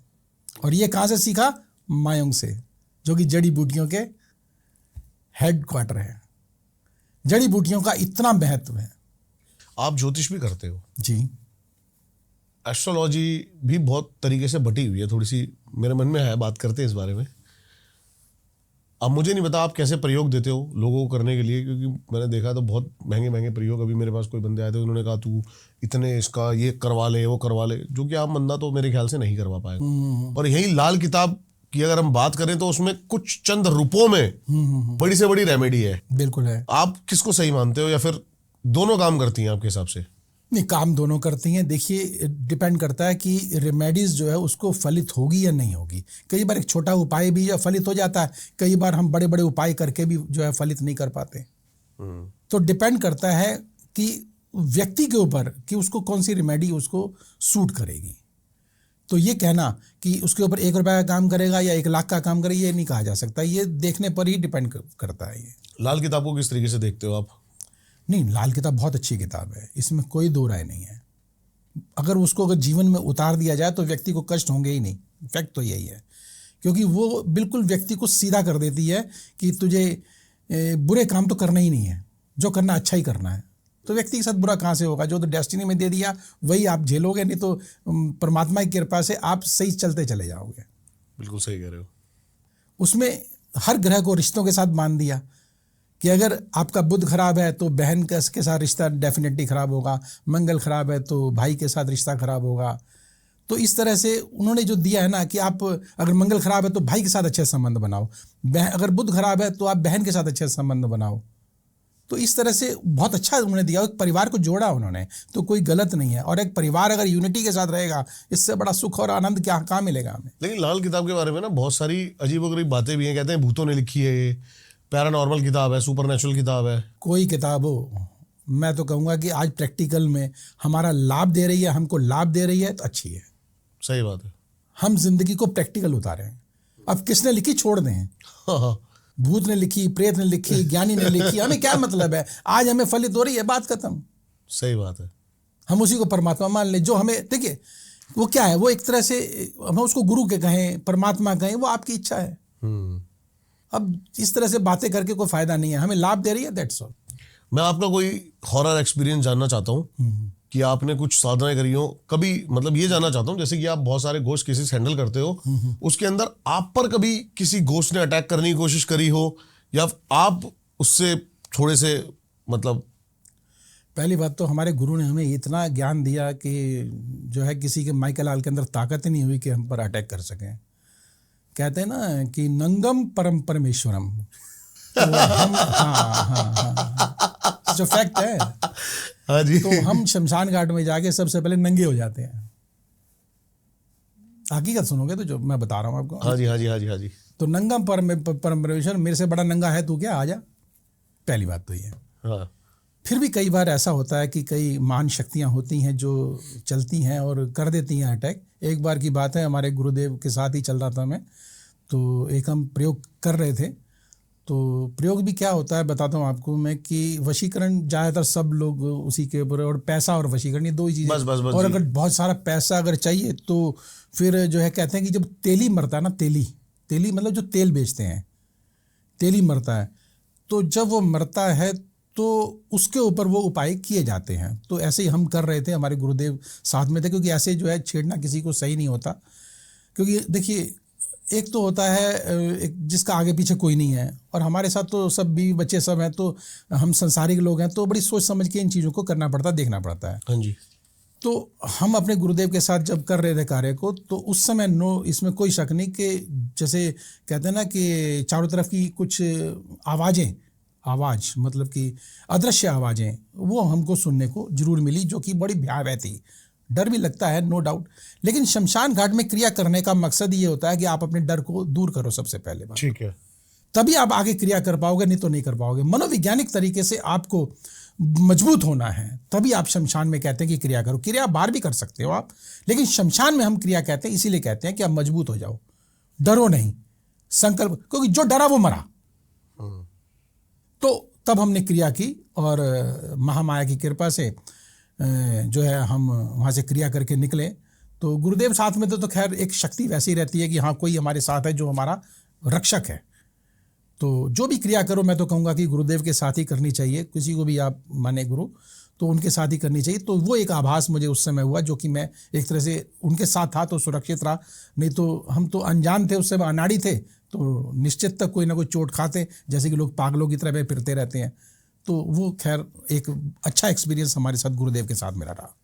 और ये कहां से सीखा? मायोंग से, जो कि जड़ी बूटियों के हेड क्वार्टर है। जड़ी बूटियों का इतना महत्व है। आप ज्योतिष भी करते हो? जी। एस्ट्रोलॉजी भी बहुत तरीके से बटी हुई है, थोड़ी सी मेरे मन में है, बात करते हैं इस बारे में। अब मुझे नहीं पता आप कैसे प्रयोग देते हो लोगों को करने के लिए, क्योंकि मैंने देखा तो बहुत महंगे महंगे प्रयोग। अभी मेरे पास कोई बंदे आए थे, उन्होंने कहा तू इतने इसका ये करवा ले, वो करवा ले, जो कि आम बंदा तो मेरे ख्याल से नहीं करवा पाएगा। और यही लाल किताब की अगर हम बात करें तो उसमें कुछ चंद रूपों में बड़ी से बड़ी रेमेडी है। बिल्कुल है। आप किसको सही मानते हो, या फिर दोनों काम करती हैं आपके हिसाब से? नहीं, काम दोनों करती हैं। देखिए डिपेंड करता है कि रेमेडीज जो है उसको फलित होगी या नहीं होगी। कई बार एक छोटा उपाय भी फलित हो जाता है, कई बार हम बड़े बड़े उपाय करके भी जो है फलित नहीं कर पाते। तो डिपेंड करता है कि व्यक्ति के ऊपर कि उसको कौन सी रेमेडी उसको सूट करेगी। तो ये कहना कि उसके ऊपर 1 रुपये का काम करेगा या 1 लाख का काम करेगा, ये नहीं कहा जा सकता। ये देखने पर ही डिपेंड करता है। ये लाल किताब को किस तरीके से देखते हो आप? नहीं, लाल किताब बहुत अच्छी किताब है, इसमें कोई दो राय नहीं है। अगर उसको अगर जीवन में उतार दिया जाए तो व्यक्ति को कष्ट होंगे ही नहीं। फैक्ट तो यही है, क्योंकि वो बिल्कुल व्यक्ति को सीधा कर देती है कि तुझे बुरे काम तो करना ही नहीं है, जो करना अच्छा ही करना है। तो व्यक्ति के साथ बुरा कहाँ से होगा? जो तो डेस्टिनी में दे दिया वही आप झेलोगे, नहीं तो परमात्मा की कृपा से आप सही चलते चले जाओगे। बिल्कुल सही कह रहे हो। उसमें हर ग्रह को रिश्तों के साथ मान दिया कि अगर आपका बुध खराब है तो बहन के साथ रिश्ता डेफिनेटली खराब होगा, मंगल खराब है तो भाई के साथ रिश्ता खराब होगा। तो इस तरह से उन्होंने जो दिया है ना कि आप अगर मंगल खराब है तो भाई के साथ अच्छे संबंध बनाओ, अगर बुध खराब है तो आप बहन के साथ अच्छे संबंध बनाओ। तो इस तरह से बहुत अच्छा उन्होंने दिया, एक परिवार को जोड़ा उन्होंने, तो कोई गलत नहीं है। और एक परिवार अगर यूनिटी के साथ रहेगा, इससे बड़ा सुख और आनंद क्या कहाँ मिलेगा हमें। लेकिन लाल किताब के बारे में ना बहुत सारी अजीबोगरीब बातें भी हैं। कहते हैं भूतों ने लिखी है, ये पैरानॉर्मल किताब है, सुपरनेचुरल किताब है। कोई किताब हो, मैं तो कहूँगा कि आज प्रैक्टिकल में हमारा लाभ दे रही है, हमको लाभ दे रही है तो अच्छी है। सही बात है। हम जिंदगी को प्रैक्टिकल उतारे हैं। अब किसने लिखी छोड़ दें, हाँ। भूत ने लिखी, प्रेत ने लिखी, ज्ञानी ने लिखी, हमें क्या मतलब है। आज हमें फलित हो रही है, बात खत्म। सही बात है। हम उसी को परमात्मा मान ले जो हमें, देखिए वो क्या है, वो एक तरह से हम उसको गुरु के कहें, परमात्मा कहें, वो आपकी इच्छा है। अब इस तरह से बातें करके कोई फायदा नहीं है, हमें लाभ दे रही है, दैट्स ऑल। मैं आपका कोई हॉरर एक्सपीरियंस जानना चाहता हूँ कि आपने कुछ साधनाएं करी हो कभी, मतलब ये जानना चाहता हूँ जैसे कि आप बहुत सारे घोस्ट केसेस हैंडल करते हो, उसके अंदर आप पर कभी किसी घोस्ट ने अटैक करने की कोशिश करी हो या आप उससे थोड़े से, मतलब। पहली बात तो हमारे गुरु ने हमें इतना ज्ञान दिया कि जो है किसी के माइकल हाल के अंदर ताकत ही नहीं हुई कि हम पर अटैक कर सकें। कहते हैं ना कि नंगम परम परमेश्वरम, तो हम हाँ, जो फैक्ट है। हाँ जी। तो हम शमशान घाट में जाके सबसे पहले नंगे हो जाते हैं। हकीकत सुनोगे तो जो मैं बता रहा हूँ आपको। हाँ जी, हाँ जी, हाँ जी, हाँ जी। तो नंगम परम परमेश्वर, मेरे से बड़ा नंगा है तू क्या, आजा। पहली बात तो ये। हाँ। फिर भी कई बार ऐसा होता है कि कई महान शक्तियाँ होती हैं जो चलती हैं और कर देती हैं अटैक। एक बार की बात है, हमारे गुरुदेव के साथ ही चल रहा था मैं, तो एक हम प्रयोग कर रहे थे। तो प्रयोग भी क्या होता है बताता हूँ आपको मैं, कि वशीकरण ज़्यादातर सब लोग उसी के ऊपर, और पैसा और वशीकरण, ये दो ही चीज़ें। बस और अगर बहुत सारा पैसा अगर चाहिए तो फिर जो है कहते हैं कि जब तेली मरता है ना, तेली मतलब जो तेल बेचते हैं, तेली मरता है, तो जब वो मरता है तो उसके ऊपर वो उपाय किए जाते हैं। तो ऐसे ही हम कर रहे थे, हमारे गुरुदेव साथ में थे, क्योंकि ऐसे जो है छेड़ना किसी को सही नहीं होता। क्योंकि देखिए एक तो होता है एक जिसका आगे पीछे कोई नहीं है, और हमारे साथ तो सब भी बच्चे सब हैं, तो हम संसारिक लोग हैं, तो बड़ी सोच समझ के इन चीज़ों को करना पड़ता है, देखना पड़ता है। हाँ जी। तो हम अपने गुरुदेव के साथ जब कर रहे थे कार्य को, तो उस समय इसमें कोई शक नहीं कि जैसे कहते हैं ना कि चारों तरफ की कुछ आवाज़ मतलब कि अदृश्य आवाज़ें, वो हमको सुनने को जरूर मिली, जो कि बड़ी भयावह थी। डर भी लगता है, नो डाउट। लेकिन शमशान घाट में क्रिया करने का मकसद ये होता है कि आप अपने डर को दूर करो सबसे पहले बात। ठीक है। तभी आप आगे क्रिया कर पाओगे, नहीं तो नहीं कर पाओगे। मनोवैज्ञानिक तरीके से आपको मजबूत होना है, तभी आप शमशान में कहते हैं कि क्रिया करो। क्रिया बाहर भी कर सकते हो आप, लेकिन शमशान में हम क्रिया कहते हैं, इसीलिए कहते हैं कि आप मजबूत हो जाओ, डरो नहीं, संकल्प, क्योंकि जो डरा वो मरा। तो तब हमने क्रिया की, और महामाया की कृपा से जो है हम वहाँ से क्रिया करके निकले। तो गुरुदेव साथ में तो खैर एक शक्ति वैसी रहती है कि हाँ कोई हमारे साथ है जो हमारा रक्षक है। तो जो भी क्रिया करो, मैं तो कहूँगा कि गुरुदेव के साथ ही करनी चाहिए। किसी को भी आप माने गुरु, तो उनके साथ ही करनी चाहिए। तो वो एक आभास मुझे उस समय हुआ, जो कि मैं एक तरह से उनके साथ था तो सुरक्षित रहा। नहीं तो हम तो अनजान थे, उस समय अनाड़ी थे, तो निश्चित तक कोई ना कोई चोट खाते, जैसे कि लोग पागलों की तरह फिरते रहते हैं। तो वो खैर एक अच्छा एक्सपीरियंस हमारे साथ गुरुदेव के साथ मेरा रहा।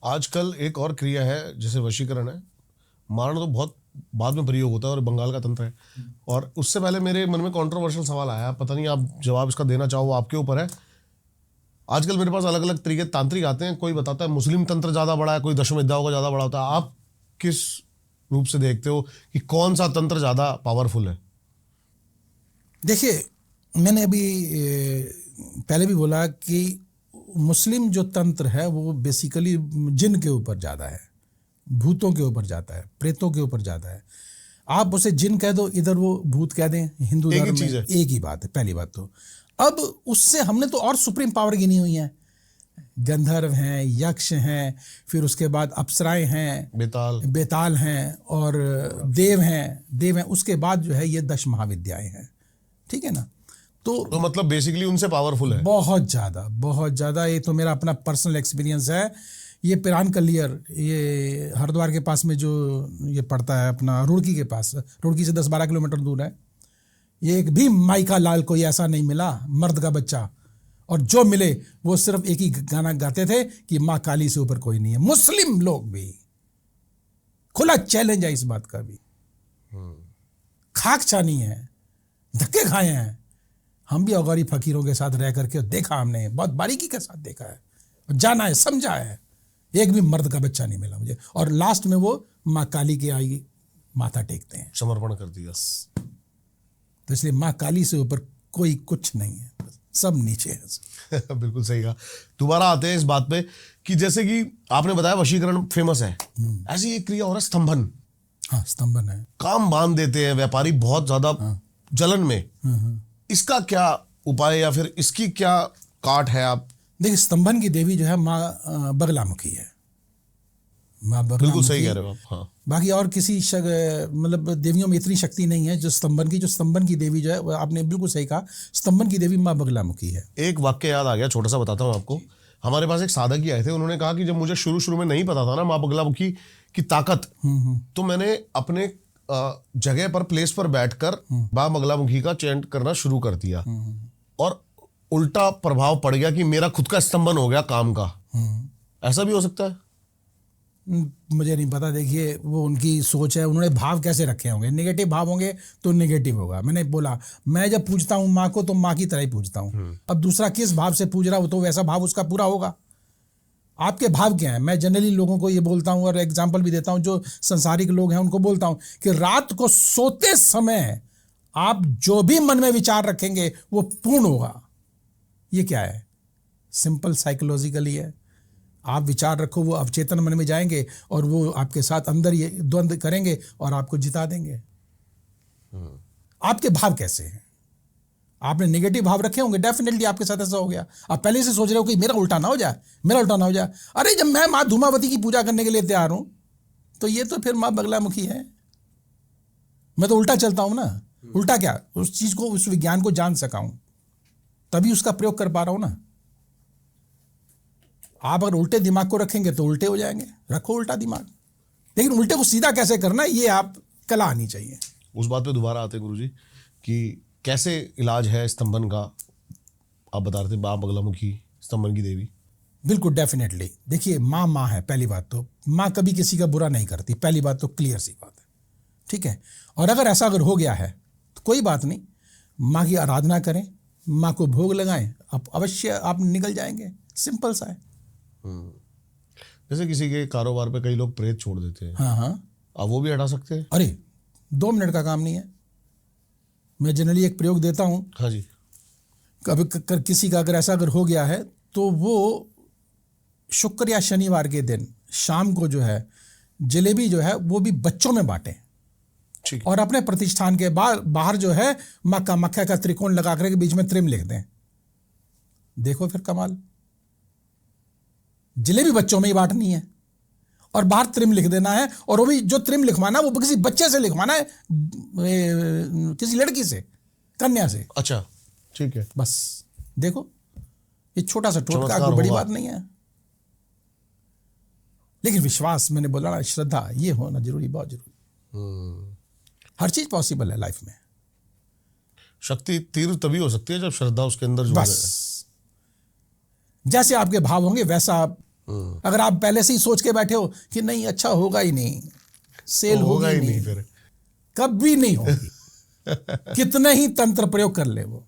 आजकल एक और क्रिया है जैसे वशीकरण है, मारना तो बहुत बाद में प्रयोग होता है और बंगाल का तंत्र है। और उससे पहले मेरे मन में कंट्रोवर्शियल सवाल आया, पता नहीं आप जवाब इसका देना चाहो, आपके ऊपर है। आजकल मेरे पास अलग अलग तरीके तांत्रिक आते हैं, कोई बताता है मुस्लिम तंत्र ज़्यादा बड़ा है, कोई दशविद्याओं का ज़्यादा बड़ा होता है। आप किस रूप से देखते हो कि कौन सा तंत्र ज़्यादा पावरफुल है? देखिए, मैंने अभी पहले भी बोला कि मुस्लिम जो तंत्र है वो बेसिकली जिन के ऊपर ज़्यादा है, भूतों के ऊपर जाता है, प्रेतों के ऊपर जाता है। आप उसे जिन कह दो, इधर वो भूत कह दें, हिंदू धर्म में एक ही बात है। पहली बात तो अब उससे हमने तो और सुप्रीम पावर गिनी हुई है। गंधर्व हैं, यक्ष हैं, फिर उसके बाद अप्सराएं हैं, बेताल हैं, और देव हैं। उसके बाद जो है ये 10 महाविद्याएं हैं, ठीक है ना। तो मतलब बेसिकली उनसे पावरफुल है बहुत ज़्यादा। ये तो मेरा अपना पर्सनल एक्सपीरियंस है। ये पिरान कलियर, ये हरिद्वार के पास में जो ये पड़ता है अपना, रुड़की के पास, रुड़की से 10-12 किलोमीटर दूर है। ये एक भी माइका लाल कोई ऐसा नहीं मिला मर्द का बच्चा, और जो मिले वो सिर्फ एक ही गाना गाते थे कि माँ काली से ऊपर कोई नहीं है। मुस्लिम लोग भी, खुला चैलेंज है इस बात का भी, खाक छानी है, धक्के खाए हैं। हम भी अगौरी फकीरों के साथ रह करके देखा, हमने बहुत बारीकी के साथ देखा है, जाना है, समझा है। एक भी मर्द का बच्चा नहीं मिला मुझे, और लास्ट में वो माँ काली के आई माथा टेकते हैं, समर्पण कर दिया। तो इसलिए माँ काली से ऊपर कोई कुछ नहीं है, सब नीचे है। बिल्कुल सही कहा। दोबारा आते हैं इस बात पे कि जैसे कि आपने बताया वशीकरण फेमस है, ऐसी एक क्रिया हो रहा है स्तंभन। हाँ, स्तंभन है। काम बांध देते हैं व्यापारी बहुत ज्यादा जलन में। इसका क्या उपाय या फिर इसकी क्या काट है? आप देखिए, स्तंभन की देवी जो है माँ बगलामुखी है, माँ बगलामुखी। बिल्कुल सही कह रहे हो आप। हाँ, बाकी और किसी मतलब देवियों में इतनी शक्ति नहीं है जो स्तंभन की देवी जो है, वो आपने बिल्कुल सही कहा, स्तंभन की देवी माँ बगलामुखी है। एक वाक्य याद आ गया, छोटा सा बताता हूँ आपको। हमारे पास एक साधक ही आए थे, उन्होंने कहा कि जब मुझे शुरू में नहीं पता था ना माँ बगलामुखी की ताकत, तो मैंने अपने जगह पर, प्लेस पर बैठकर माँ बगलामुखी का चैंट करना शुरू कर दिया, और उल्टा प्रभाव पड़ गया कि मेरा खुद का स्तंभन हो गया काम का। ऐसा भी हो सकता है? मुझे नहीं पता। देखिए, वो उनकी सोच है, उन्होंने भाव कैसे रखे होंगे। नेगेटिव भाव होंगे तो नेगेटिव होगा। मैंने बोला, मैं जब पूछता हूँ माँ को तो माँ की तरह ही पूछता हूँ। अब दूसरा किस भाव से पूछ रहा हो तो वैसा भाव उसका पूरा होगा। आपके भाव क्या है? मैं जनरली लोगों को ये बोलता हूँ और एग्जाम्पल भी देता हूँ, जो संसारिक लोग हैं उनको बोलता हूँ कि रात को सोते समय आप जो भी मन में विचार रखेंगे वो पूर्ण होगा। ये क्या है? सिंपल साइकोलॉजिकली है। आप विचार रखो, वो अवचेतन मन में जाएंगे और वो आपके साथ अंदर ये द्वंद्व करेंगे और आपको जिता देंगे। आपके भाव कैसे हैं? आपने नेगेटिव भाव रखे होंगे, डेफिनेटली आपके साथ ऐसा हो गया। आप पहले से सोच रहे हो कि मेरा उल्टा ना हो जाए, मेरा उल्टा ना हो जाए। अरे, जब मैं माँ धूमावती की पूजा करने के लिए तैयार हूं तो ये तो फिर माँ बगलामुखी है। मैं तो उल्टा चलता हूं ना। उल्टा क्या? उस चीज को, उस विज्ञान को जान सका हूं, तभी उसका प्रयोग कर पा रहा हूं ना। आप अगर उल्टे दिमाग को रखेंगे तो उल्टे हो जाएंगे। रखो उल्टा दिमाग, लेकिन उल्टे को सीधा कैसे करना है ये आप कला आनी चाहिए। उस बात पे दोबारा आते हैं गुरुजी कि कैसे इलाज है स्तंभन का। आप बता रहे थे माँ बगलामुखी स्तंभन की देवी। बिल्कुल, डेफिनेटली। देखिए, माँ है। पहली बात तो माँ कभी किसी का बुरा नहीं करती, पहली बात तो क्लियर सी बात है, ठीक है। और अगर ऐसा अगर हो गया है तो कोई बात नहीं, माँ की आराधना करें, माँ को भोग लगाएं, आप अवश्य आप निकल जाएंगे। सिंपल सा है। जैसे किसी के कारोबार पे कई लोग प्रेत छोड़ देते हैं, हाँ, आप वो भी हटा सकते हैं? अरे, 2 मिनट का काम नहीं है। मैं जनरली एक प्रयोग देता हूँ। हाँ जी। कभी किसी का अगर ऐसा अगर हो गया है तो वो शुक्र या शनिवार के दिन शाम को जो है जलेबी जो है वो भी बच्चों में बांटें, ठीक। और अपने प्रतिष्ठान के बाहर जो है माँ कामाख्या का त्रिकोण लगा करके बीच में त्रिम लिख दें। देखो फिर कमाल। जलेबी बच्चों में ही बांटनी है और बाहर त्रिम लिख देना है, और वो भी जो त्रिम लिखवाना वो किसी बच्चे से लिखवाना है, किसी लड़की से, कन्या से। अच्छा, ठीक है। बस देखो, ये छोटा सा टोटका, कोई बड़ी बात नहीं है। लेकिन विश्वास, मैंने बोला ना, श्रद्धा, ये होना जरूरी, बहुत जरूरी। हर चीज पॉसिबल है लाइफ में। शक्ति तीव्र तभी हो सकती है जब श्रद्धा उसके अंदर जो बस जैसे आपके भाव होंगे वैसा आप, अगर आप पहले से ही सोच के बैठे हो कि नहीं अच्छा होगा ही नहीं, सेल तो होगा ही नहीं, फिर कभी नहीं होगी। कितने ही तंत्र प्रयोग कर ले वो।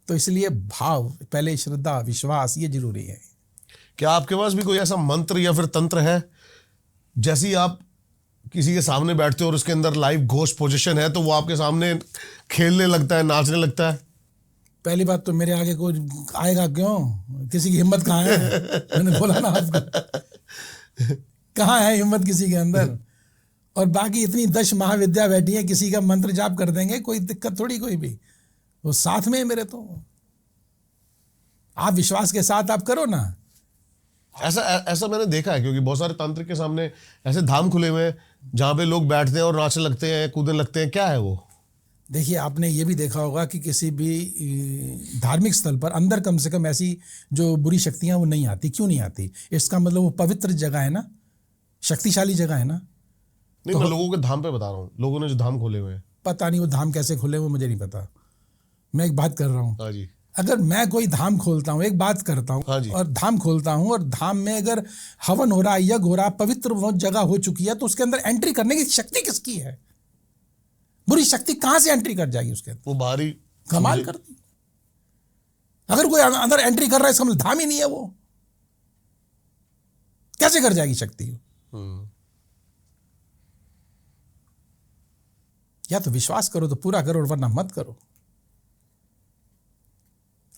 तो इसलिए भाव पहले, श्रद्धा, विश्वास, ये जरूरी है। क्या आपके पास भी कोई ऐसा मंत्र या फिर तंत्र है, जैसे आप किसी के सामने बैठते हो और उसके अंदर लाइव घोस्ट पोजीशन है तो वो आपके सामने खेलने लगता है, नाचने लगता है? पहली बात तो मेरे आगे कोई आएगा क्यों? किसी की हिम्मत कहाँ है? मैंने बोला ना आपको, कहाँ है हिम्मत किसी के अंदर? और बाकी इतनी 10 महाविद्या बैठी है, किसी का मंत्र जाप कर देंगे, कोई दिक्कत थोड़ी कोई भी। वो साथ में है मेरे। तो आप विश्वास के साथ आप करो ना। ऐसा मैंने देखा है, क्योंकि बहुत सारे तांत्रिक के सामने ऐसे धाम खुले हुए हैं जहां पे लोग बैठते हैं और नाचने लगते हैं, कूदने लगते हैं। क्या है वो? देखिए, आपने ये भी देखा होगा कि किसी भी धार्मिक स्थल पर अंदर कम से कम ऐसी जो बुरी शक्तियां वो नहीं आती। क्यों नहीं आती? इसका मतलब वो पवित्र जगह है ना, शक्तिशाली जगह है ना। नहीं, मैं लोगों के धाम पे बता रहा हूँ, लोगों ने जो धाम खोले हुए हैं। पता नहीं वो धाम कैसे खोले, वो मुझे नहीं पता। मैं एक बात कर रहा हूँ, हाँ जी। अगर मैं कोई धाम खोलता हूँ, एक बात करता हूँ, हाँ जी। और धाम खोलता हूँ और धाम में अगर हवन हो रहा है, यज्ञ हो रहा है, पवित्र वो जगह हो चुकी है, तो उसके अंदर एंट्री करने की शक्ति किसकी है? बुरी शक्ति कहां से एंट्री कर जाएगी उसके अंदर? वो बाहरी कमाल करती। अगर कोई अंदर एंट्री कर रहा है इसका मतलब धाम ही नहीं है, वो कैसे कर जाएगी शक्ति? या तो विश्वास करो तो पूरा करो, वरना मत करो।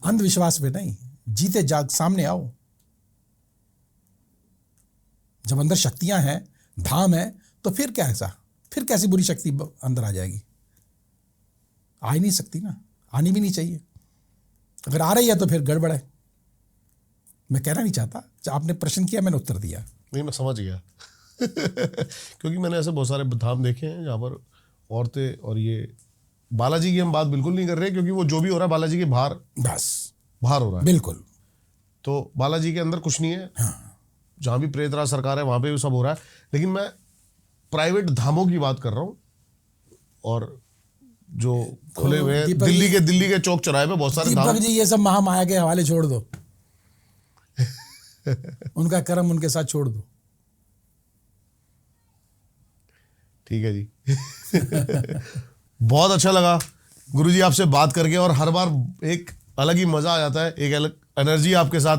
अंधविश्वास में नहीं, जीते जाग सामने आओ। जब अंदर शक्तियां हैं, धाम है, तो फिर क्या ऐसा, फिर कैसी बुरी शक्ति अंदर आ जाएगी? आ ही नहीं सकती ना, आनी भी नहीं चाहिए। अगर आ रही है तो फिर गड़बड़ है। मैं कहना नहीं चाहता, आपने प्रश्न किया, मैंने उत्तर दिया। नहीं, मैं समझ गया क्योंकि मैंने ऐसे बहुत सारे धाम देखे हैं जहाँ पर औरतें, और ये बालाजी की हम बात बिल्कुल नहीं कर रहे, क्योंकि वो जो भी हो रहा है बालाजी के बाहर, बस बाहर हो रहा है। बिल्कुल। तो बालाजी के अंदर कुछ नहीं है। हाँ। जहाँ भी प्रेतराज सरकार है वहाँ पे भी सब हो रहा है, लेकिन मैं प्राइवेट धामों की बात कर रहा हूँ। और जो खुले हुए हैं, दिल्ली के चौक चौराहे पे बहुत सारे धाम। दीपक जी, ये सब महामाया के हवाले छोड़ दो उनका कर्म उनके साथ छोड़ दो। ठीक है जी बहुत अच्छा लगा गुरुजी आपसे बात करके, और हर बार एक अलग ही मजा आ जाता है, एक अलग एनर्जी आपके साथ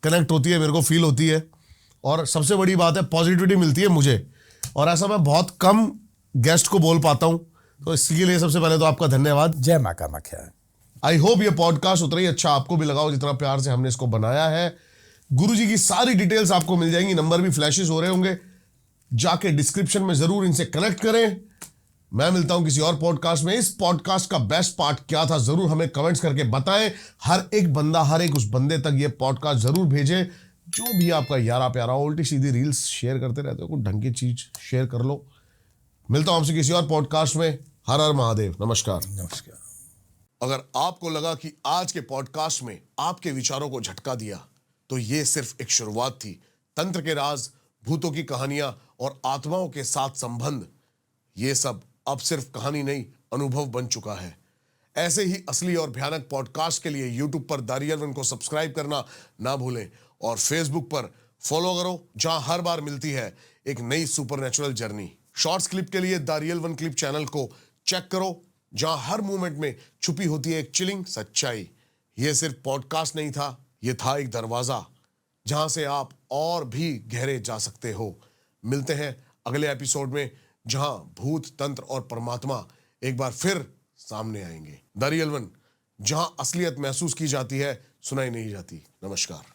कनेक्ट होती है, मेरे को फील होती है। और सबसे बड़ी बात है, पॉजिटिविटी मिलती है मुझे, और ऐसा मैं बहुत कम गेस्ट को बोल पाता हूं। तो इसके लिए सबसे पहले तो आपका धन्यवाद। जय मां कामाख्या। आई होप ये पॉडकास्ट उतना ही अच्छा आपको भी लगा हो जितना प्यार से हमने इसको बनाया है। गुरुजी की सारी डिटेल्स आपको मिल जाएंगी, नंबर भी फ्लैशेस हो रहे होंगे, जाके डिस्क्रिप्शन में जरूर इनसे कनेक्ट करें। मैं मिलता हूं किसी और पॉडकास्ट में। इस पॉडकास्ट का बेस्ट पार्ट क्या था जरूर हमें कमेंट्स करके बताएं। हर एक बंदा, हर एक उस बंदे तक ये पॉडकास्ट जरूर भेजें जो भी आपका यारा प्यारा हो। उल्टी सीधी रील्स शेयर करते रहते हो, कोई ढंग की चीज शेयर कर लो। मिलता हूं आपसे किसी और पॉडकास्ट में। हर हर महादेव। नमस्कार। नमस्कार। अगर आपको लगा कि आज के पॉडकास्ट में आपके विचारों को झटका दिया, तो ये सिर्फ एक शुरुआत थी। तंत्र के राज, भूतों की कहानियां और आत्माओं के साथ संबंध, ये सब अब सिर्फ कहानी नहीं, अनुभव बन चुका है। ऐसे ही असली और भयानक पॉडकास्ट के लिए यूट्यूब पर दारियल वन को सब्सक्राइब करना ना भूलें, और फेसबुक पर फॉलो करो, जहां हर बार मिलती है एक नई सुपरनैचुरल जर्नी। शॉर्ट्स क्लिप के लिए दारियल वन क्लिप चैनल को चेक करो, जहां हर मूवमेंट में छुपी होती है एक चिलिंग सच्चाई। यह सिर्फ पॉडकास्ट नहीं था, यह था एक दरवाजा जहां से आप और भी गहरे जा सकते हो। मिलते हैं अगले एपिसोड में, जहां भूत, तंत्र और परमात्मा एक बार फिर सामने आएंगे। दारियल वन, जहां असलियत महसूस की जाती है, सुनाई नहीं जाती। नमस्कार।